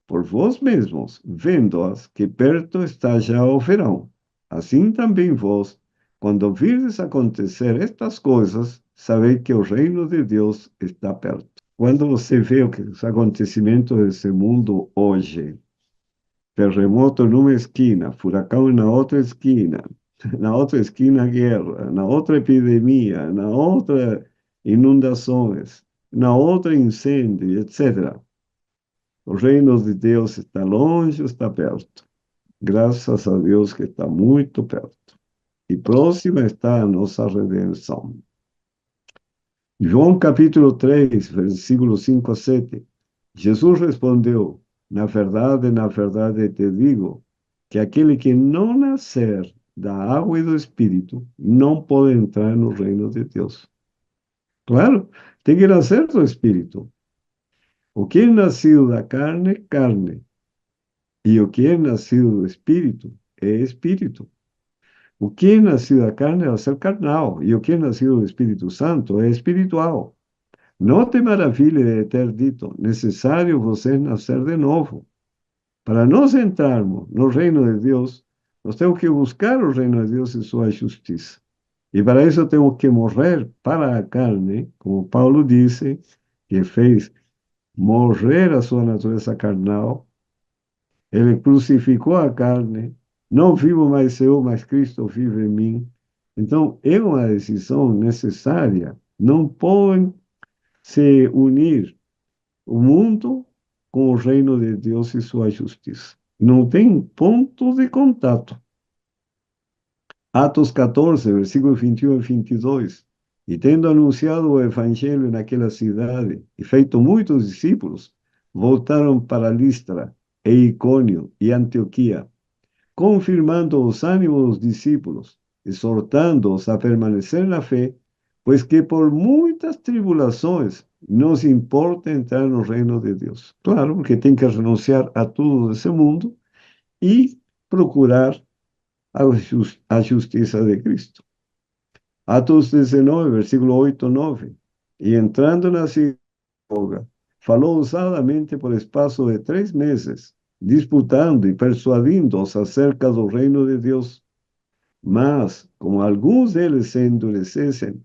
A: por vós mesmos, vendo-as, que perto está já o verão. Assim também vós, quando virdes acontecer estas coisas, sabeis que o reino de Deus está perto. Quando você vê os acontecimentos desse mundo hoje, terremoto numa esquina, furacão na outra esquina, na outra esquina guerra, na outra epidemia, na outra inundações, na outra incêndio, etc. O reino de Deus está longe ou está perto? Graças a Deus que está muito perto. E próxima está a nossa redenção. João capítulo 3, versículos 5 a 7. Jesus respondeu: na verdade te digo, que aquele que não nascer da água e do Espírito não pode entrar no reino de Deus. Claro, tem que nascer do Espírito. O que é nascido da carne, carne. E o que é nascido do Espírito, é Espírito. O que é nascido da carne é ser carnal. E o que é nascido do Espírito Santo é espiritual. Não te maravilhe de ter dito, necessário você nascer de novo. Para nós entrarmos no reino de Deus, nós temos que buscar o reino de Deus e sua justiça. E para isso temos que morrer para a carne, como Paulo disse, que fez morrer a sua natureza carnal. Ele crucificou a carne. Não vivo mais eu, mas Cristo vive em mim. Então, é uma decisão necessária. Não podem se unir o mundo com o reino de Deus e sua justiça. Não tem ponto de contato. Atos 14, versículos 21 e 22. E tendo anunciado o evangelho naquela cidade e feito muitos discípulos, voltaram para Listra e Icônio e Antioquia, confirmando os ânimos dos discípulos, exortando-os a permanecer na fé, pois que por muitas tribulações nos importa entrar no reino de Deus. Claro, porque tem que renunciar a tudo desse mundo e procurar a justiça de Cristo. Atos 19, versículo 8, 9. E entrando na sinagoga, falou ousadamente por espaço de 3 meses, disputando e persuadindo-os acerca do reino de Deus. Mas, como alguns deles se endurecessem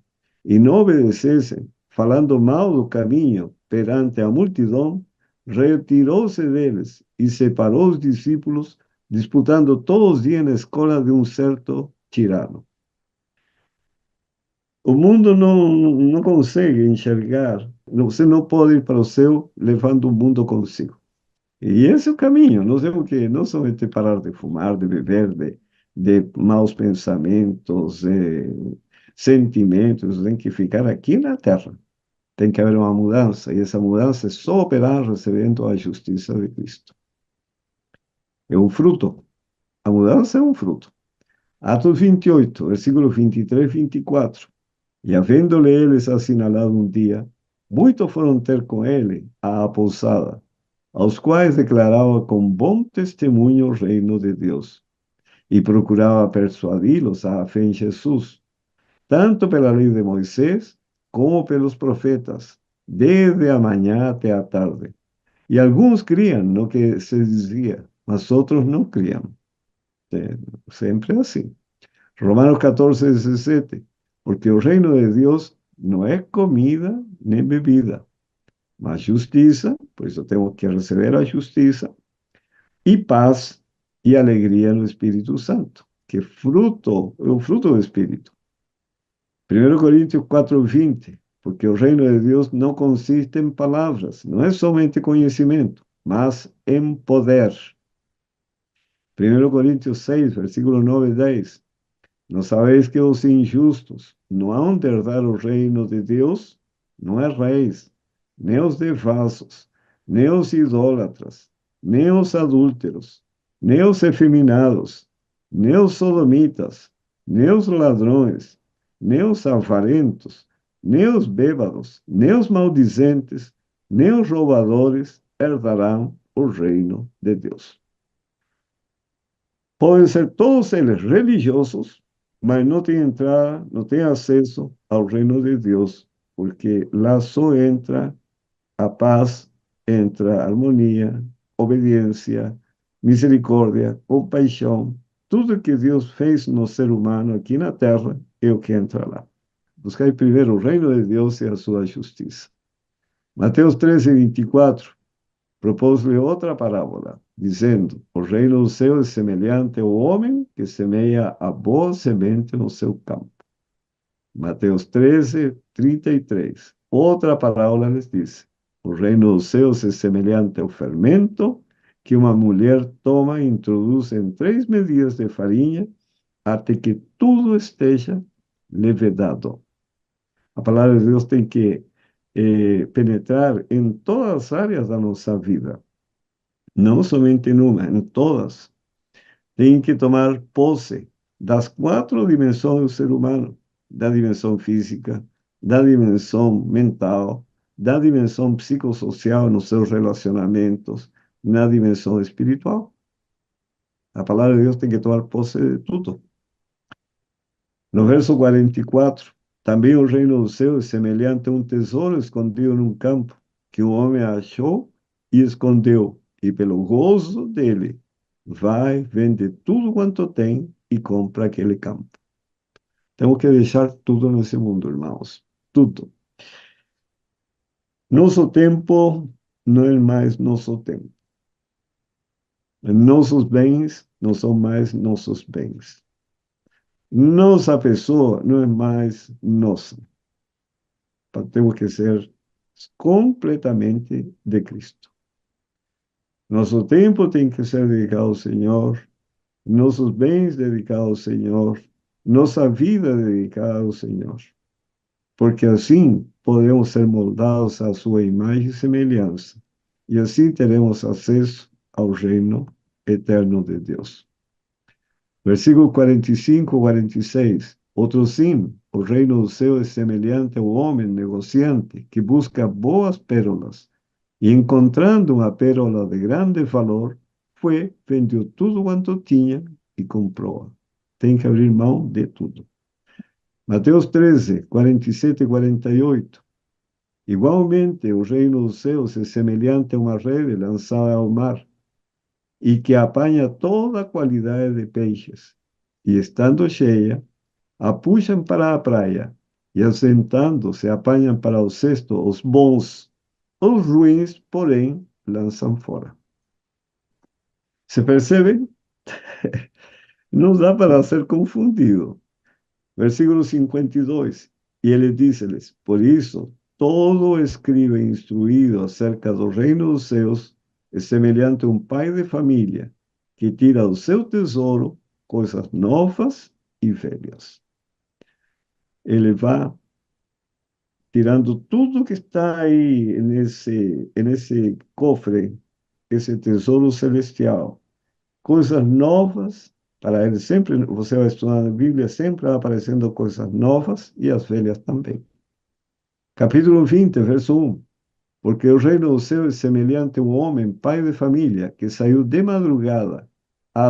A: e não obedecessem, falando mal do caminho perante a multidão, retirou-se deles e separou os discípulos, disputando todos os dias na escola de um certo tirano. O mundo não consegue enxergar, você não pode ir para o céu levando o mundo consigo. E esse é o caminho. Nós temos que não somente parar de fumar, de beber, de maus pensamentos, sentimentos, tem que ficar aqui na terra. Tem que haver uma mudança, e essa mudança é só operar recebendo a justiça de Cristo. É um fruto. A mudança é um fruto. Atos 28, versículos 23 e 24. E havendo-lhe eles assinalado um dia, muitos foram ter com ele à pousada, aos quais declarava com bom testemunho o reino de Deus, e procurava persuadi-los à fé em Jesus, tanto pela lei de Moisés, como pelos profetas, desde a manhã até a tarde. E alguns criam no que se dizia, mas outros não criam. É, sempre assim. Romanos 14, 17. Porque o reino de Deus não é comida nem bebida, mas justiça, por isso temos que receber a justiça, e paz e alegria no Espírito Santo, que é o fruto do Espírito. 1 Coríntios 4:20, porque o reino de Deus não consiste em palavras, não é somente conhecimento, mas em poder. 1 Coríntios 6, versículo 9 e 10. Não sabeis que os injustos não hão de herdar o reino de Deus? Não é reis, nem os devassos, nem os idólatras, nem os adúlteros, nem os efeminados, nem os sodomitas, nem os ladrões, nem os avarentos, nem os bêbados, nem os maldizentes, nem os roubadores herdarão o reino de Deus. Podem ser todos eles religiosos, mas não têm entrada, não têm acesso ao reino de Deus, porque lá só entra a paz, entra a harmonia, obediência, misericórdia, compaixão. Tudo que Deus fez no ser humano aqui na terra é o que entra lá. Buscai primeiro o reino de Deus e a sua justiça. Mateus 13, 24. Propôs-lhe outra parábola, dizendo: o reino do céu é semelhante ao homem que semeia a boa semente no seu campo. Mateus 13, 33. Outra parábola lhes disse: o reino dos céus é semelhante ao fermento que uma mulher toma e introduz em 3 medidas de farinha até que tudo esteja levedado. A palavra de Deus tem que penetrar em todas as áreas da nossa vida, não somente em uma, em todas. Tem que tomar posse das 4 dimensões do ser humano, da dimensão física, da dimensão mental, da dimensão psicossocial nos seus relacionamentos, na dimensão espiritual. A palavra de Deus tem que tomar posse de tudo. No verso 44, também o reino do céu é semelhante a um tesouro escondido num campo, que o homem achou e escondeu, e pelo gozo dele, vai, vende tudo quanto tem e compra aquele campo. Temos que deixar tudo nesse mundo, irmãos. Tudo. Nosso tempo não é mais nosso tempo. Nossos bens não são mais nossos bens. Nossa pessoa não é mais nossa. Temos que ser completamente de Cristo. Nosso tempo tem que ser dedicado ao Senhor, nossos bens dedicados ao Senhor, nossa vida dedicada ao Senhor. Porque assim podemos ser moldados à sua imagem e semelhança, e assim teremos acesso ao reino eterno de Deus. Versículo 45, 46. Outro sim, o reino do céu é semelhante ao homem negociante que busca boas pérolas e, encontrando uma pérola de grande valor, foi, vendeu tudo quanto tinha e comprou-a. Tem que abrir mão de tudo. Mateus 13, 47 e 48. Igualmente, o reino dos céus é semelhante a uma rede lançada ao mar e que apanha toda a qualidade de peixes. E estando cheia, a puxam para a praia, e assentando-se apanham para o cesto os bons. Os ruins, porém, lançam fora. Se percebem? Não dá para ser confundido. Versículo 52. E ele disse-lhes: Por isso, todo escriba instruído acerca do reino dos céus é semelhante a um pai de família que tira do seu tesouro coisas novas e velhas. Ele vai tirando tudo que está aí nesse cofre, esse tesouro celestial, coisas novas. Para ele sempre, você vai estudar na Bíblia, sempre vai aparecendo coisas novas e as velhas também. Capítulo 20, verso 1. Porque o reino do céu é semelhante a um homem, pai de família, que saiu de madrugada a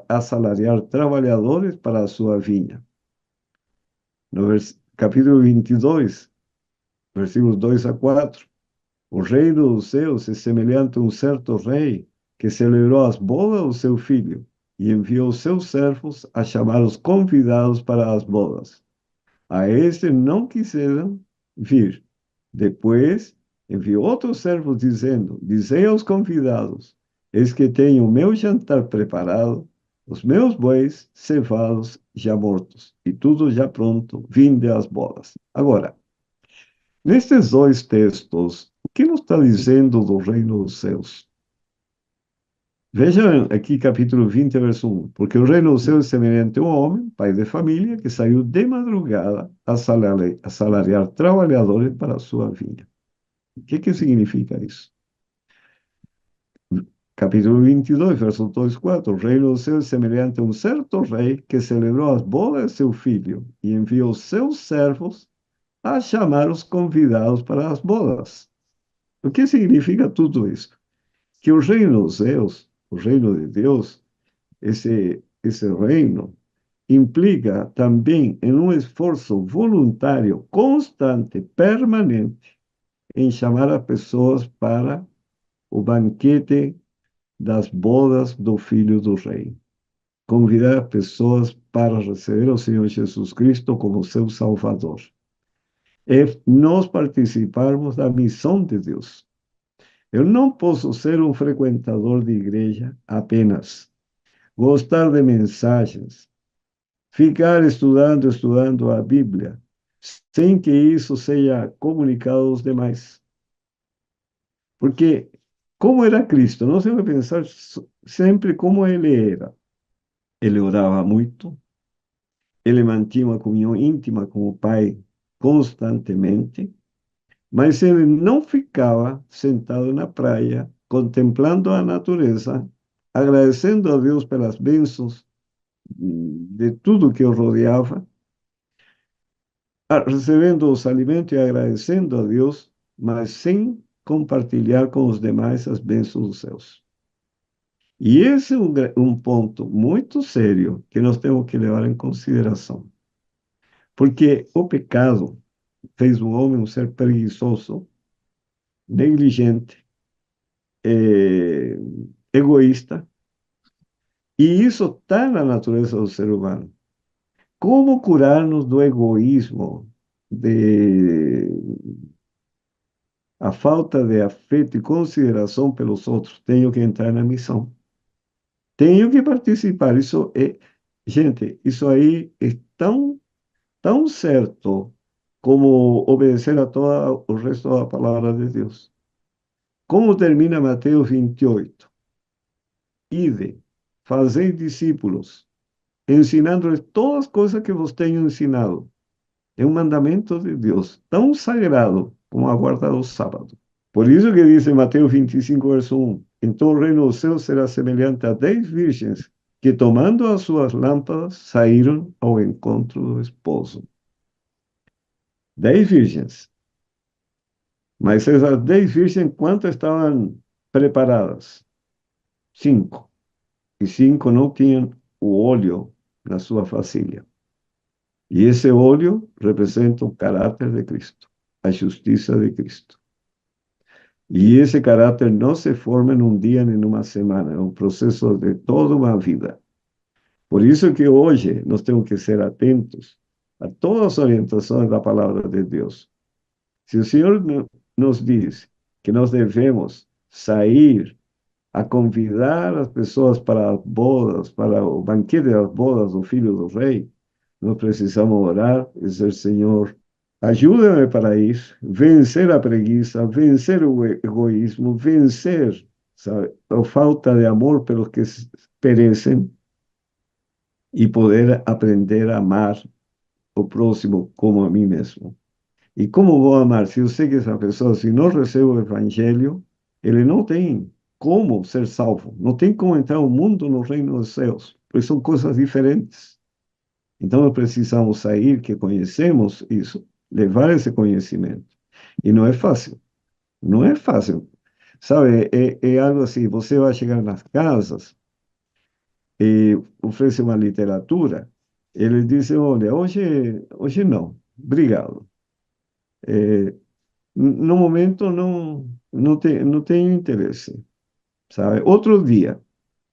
A: assalariar trabalhadores para a sua vinha. No capítulo 22, versículos 2 a 4. O reino dos céus é semelhante a um certo rei que celebrou as bodas do seu filho e enviou seus servos a chamar os convidados para as bodas. A este não quiseram vir. Depois enviou outros servos dizendo: Dizei aos convidados: Eis que tenho o meu jantar preparado, os meus bois cevados já mortos, e tudo já pronto, vinde às bodas. Agora, nestes dois textos, o que nos está dizendo do reino dos céus? Vejam aqui capítulo 20, verso 1. Porque o reino dos céus é semelhante a um homem, pai de família, que saiu de madrugada a assalariar trabalhadores para a sua vinha. O que significa isso? Capítulo 22, verso 2, 4. O reino dos céus é semelhante a um certo rei que celebrou as bodas de seu filho e enviou seus servos a chamar os convidados para as bodas. O que significa tudo isso? Que o reino dos céus, o reino de Deus, esse reino, implica também em um esforço voluntário, constante, permanente, em chamar as pessoas para o banquete das bodas do Filho do Rei. Convidar as pessoas para receber o Senhor Jesus Cristo como seu Salvador. É nós participarmos da missão de Deus. Eu não posso ser um frequentador de igreja apenas, gostar de mensagens, ficar estudando a Bíblia, sem que isso seja comunicado aos demais. Porque Como era Cristo? Nós temos que pensar sempre como ele era. Ele orava muito, ele mantinha uma comunhão íntima com o Pai constantemente, mas ele não ficava sentado na praia, contemplando a natureza, agradecendo a Deus pelas bênçãos de tudo que o rodeava, recebendo os alimentos e agradecendo a Deus, mas sem compartilhar com os demais as bênçãos dos céus. E esse é um ponto muito sério que nós temos que levar em consideração, porque o pecado fez o homem um ser preguiçoso, negligente, egoísta, e isso está na natureza do ser humano. Como curar-nos do egoísmo, de a falta de afeto e consideração pelos outros? Tenho que entrar na missão. Tenho que participar. Gente, isso aí é tão certo como obedecer a todo o resto da palavra de Deus. Como termina Mateus 28? Ide, fazei discípulos, ensinando-lhes todas as coisas que vos tenho ensinado. É um mandamento de Deus, tão sagrado como a guarda do sábado. Por isso que diz em Mateus 25, verso 1: Então o reino dos céus será semelhante a 10 virgens que, tomando as suas lâmpadas, saíram ao encontro do esposo. 10 virgens. Mas essas 10 virgens, quantas estavam preparadas? 5. E 5 não tinham o óleo na sua vasilha. E esse óleo representa o caráter de Cristo, a justiça de Cristo. E esse caráter não se forma em um dia nem numa semana, é um processo de toda uma vida. Por isso que hoje nós temos que ser atentos a todas as orientações da palavra de Deus. Se o Senhor nos diz que nós devemos sair a convidar as pessoas para as bodas, para o banquete das bodas do Filho do Rei, nós precisamos orar e dizer: Senhor, ajuda-me para ir, vencer a preguiça, vencer o egoísmo, vencer, sabe, a falta de amor pelos que perecem e poder aprender a amar o próximo como a mim mesmo. E como vou amar se eu sei que essa pessoa, se não recebe o evangelho, ele não tem como ser salvo, não tem como entrar no mundo, no reino dos céus, porque são coisas diferentes. Então, nós precisamos sair, que conhecemos isso, levar esse conhecimento. E não é fácil, não é fácil. Sabe, é algo assim: você vai chegar nas casas e oferece uma literatura, eles dizem: olha, hoje não, obrigado. É, no momento não tenho interesse, sabe? Outro dia,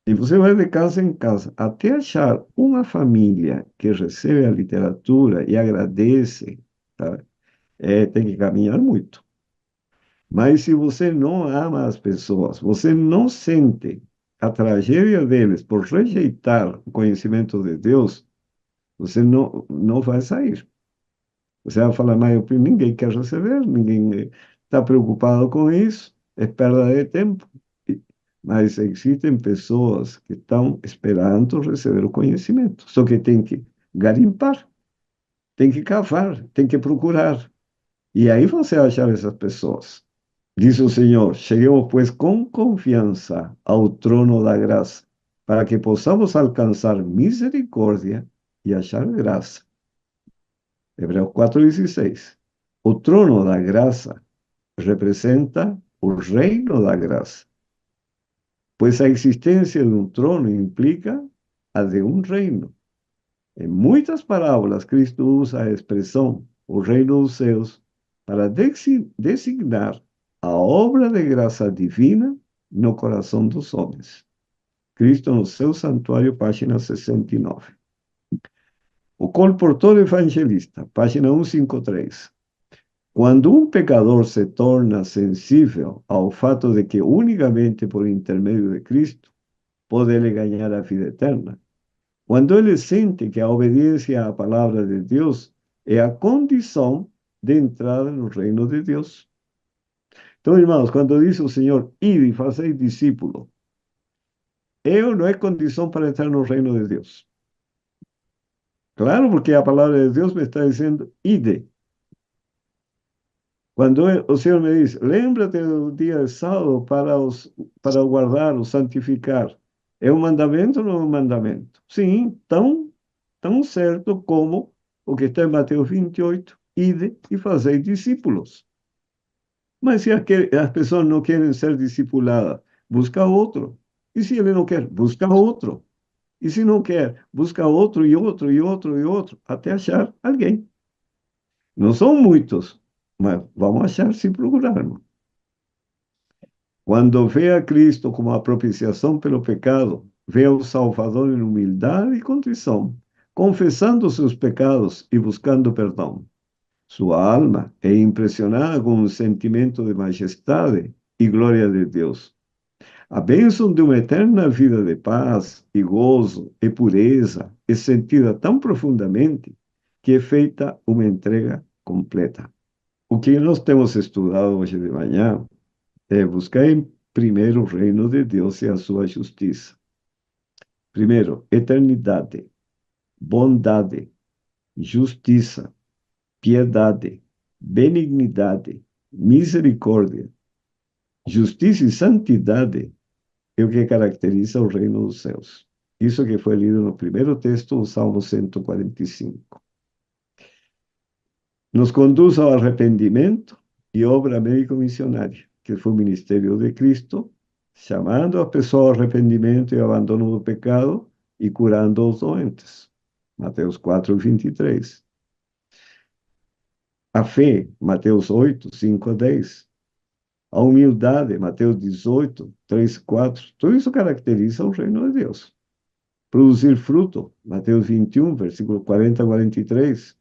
A: e você vai de casa em casa, até achar uma família que recebe a literatura e agradece, sabe? Tem que caminhar muito. Mas se você não ama as pessoas, você não sente a tragédia deles por rejeitar o conhecimento de Deus, você não vai sair. Você vai falar: mas ninguém quer receber, ninguém está preocupado com isso, é perda de tempo. Mas existem pessoas que estão esperando receber o conhecimento, só que tem que garimpar, tem que cavar, tem que procurar. E aí você achar essas pessoas. Diz o Senhor: cheguemos, pois, com confiança ao trono da graça, para que possamos alcançar misericórdia e achar graça. Hebreus 4:16. O trono da graça representa o reino da graça, pois a existência de um trono implica a de um reino. Em muitas parábolas, Cristo usa a expressão o reino dos céus para designar a obra de graça divina no coração dos homens. Cristo no seu santuário, página 69. O colportor evangelista, página 153. Quando um pecador se torna sensível ao fato de que unicamente por intermédio de Cristo pode ele ganhar a vida eterna, quando ele sente que a obediência à palavra de Deus é a condição de entrada no reino de Deus, Então, irmãos, quando diz o Senhor, ide e fazei discípulo, eu não é condição para entrar no reino de Deus. Claro, porque a palavra de Deus me está dizendo, ide. Quando o Senhor me diz, lembra-te do dia de sábado para o guardar, o santificar. É um mandamento ou não é um mandamento? Sim, tão certo como o que está em Mateus 28, ide e fazei discípulos. Mas se as pessoas não querem ser discipuladas, busca outro. E se ele não quer, busca outro. E se não quer, busca outro e outro e outro e outro, até achar alguém. Não são muitos, mas vamos achar se procurarmos. Quando vê a Cristo como a propiciação pelo pecado, vê o Salvador em humildade e contrição, confessando seus pecados e buscando perdão. Sua alma é impressionada com um sentimento de majestade e glória de Deus. A bênção de uma eterna vida de paz e gozo e pureza é sentida tão profundamente que é feita uma entrega completa. O que nós temos estudado hoje de manhã é buscar em primeiro o reino de Deus e a sua justiça. Primeiro, eternidade, bondade, justiça, piedade, benignidade, misericórdia, justiça e santidade é o que caracteriza o reino dos céus. Isso que foi lido no primeiro texto, o Salmo 145. Nos conduz ao arrependimento e obra médico-missionária, que foi o ministério de Cristo, chamando a pessoa ao arrependimento e abandono do pecado e curando os doentes. Mateus 4:23. A fé, Mateus 8:5-10. A humildade, Mateus 18:3-4. Tudo isso caracteriza o reino de Deus. Produzir fruto, Mateus 21, versículo 40-43.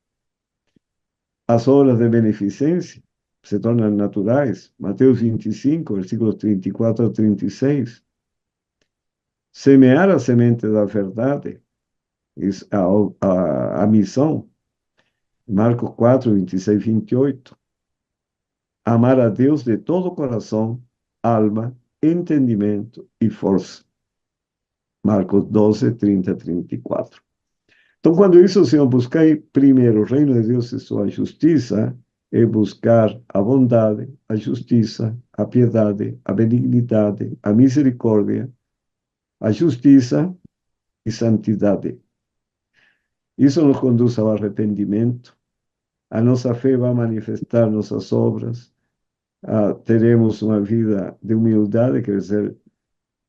A: As obras de beneficência se tornam naturais. Mateus 25, versículos 34-36. Semear a semente da verdade, a missão, Marcos 4, 26-28. Amar a Deus de todo o coração, alma, entendimento e força. Marcos 12, 30-34. Então, quando isso, o Senhor, buscar primeiro o reino de Deus e sua justiça, é buscar a bondade, a justiça, a piedade, a benignidade, a misericórdia, a justiça e santidade. Isso nos conduz ao arrependimento. A nossa fé vai manifestar nossas obras. Teremos uma vida de humildade, quer dizer,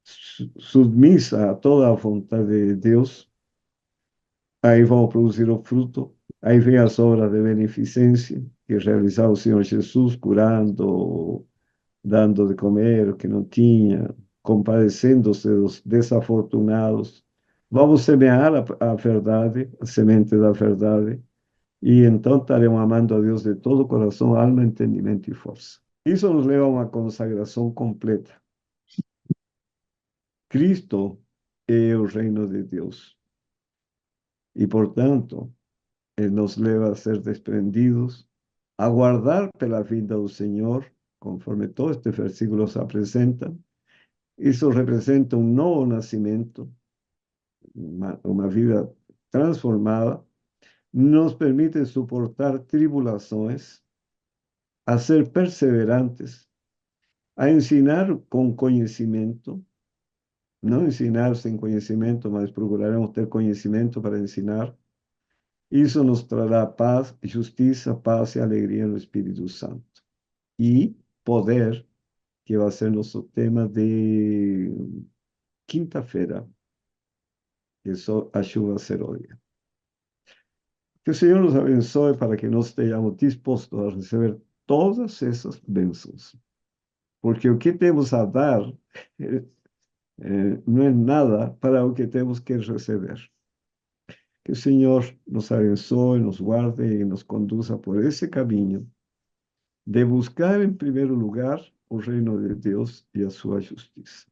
A: submissa a toda a vontade de Deus. Aí vão produzir o fruto. Aí vem as obras de beneficência que realizava o Senhor Jesus, curando, dando de comer o que não tinha, compadecendo-se dos desafortunados. Vamos semear a verdade, a semente da verdade, e então estaremos amando a Deus de todo o coração, alma, entendimento e força. Isso nos leva a uma consagração completa. Cristo é o reino de Deus. E, portanto, nos leva a ser desprendidos, a guardar pela vinda do Senhor, conforme todos estes versículos apresentam. Isso representa um novo nascimento, uma vida transformada, nos permite suportar tribulações, a ser perseverantes, a ensinar com conhecimento, não ensinar sem conhecimento, mas procuraremos ter conhecimento para ensinar. Isso nos trará paz, justiça, paz e alegria no Espírito Santo. E poder, que vai ser nosso tema de quinta-feira, que só a chuva seródia. Que o Senhor nos abençoe para que nós estejamos dispostos a receber todas essas bênçãos. Porque o que temos a dar não é nada para o que temos que receber. Que o Senhor nos abençoe, nos guarde e nos conduza por esse caminho de buscar em primeiro lugar o reino de Deus e a sua justiça.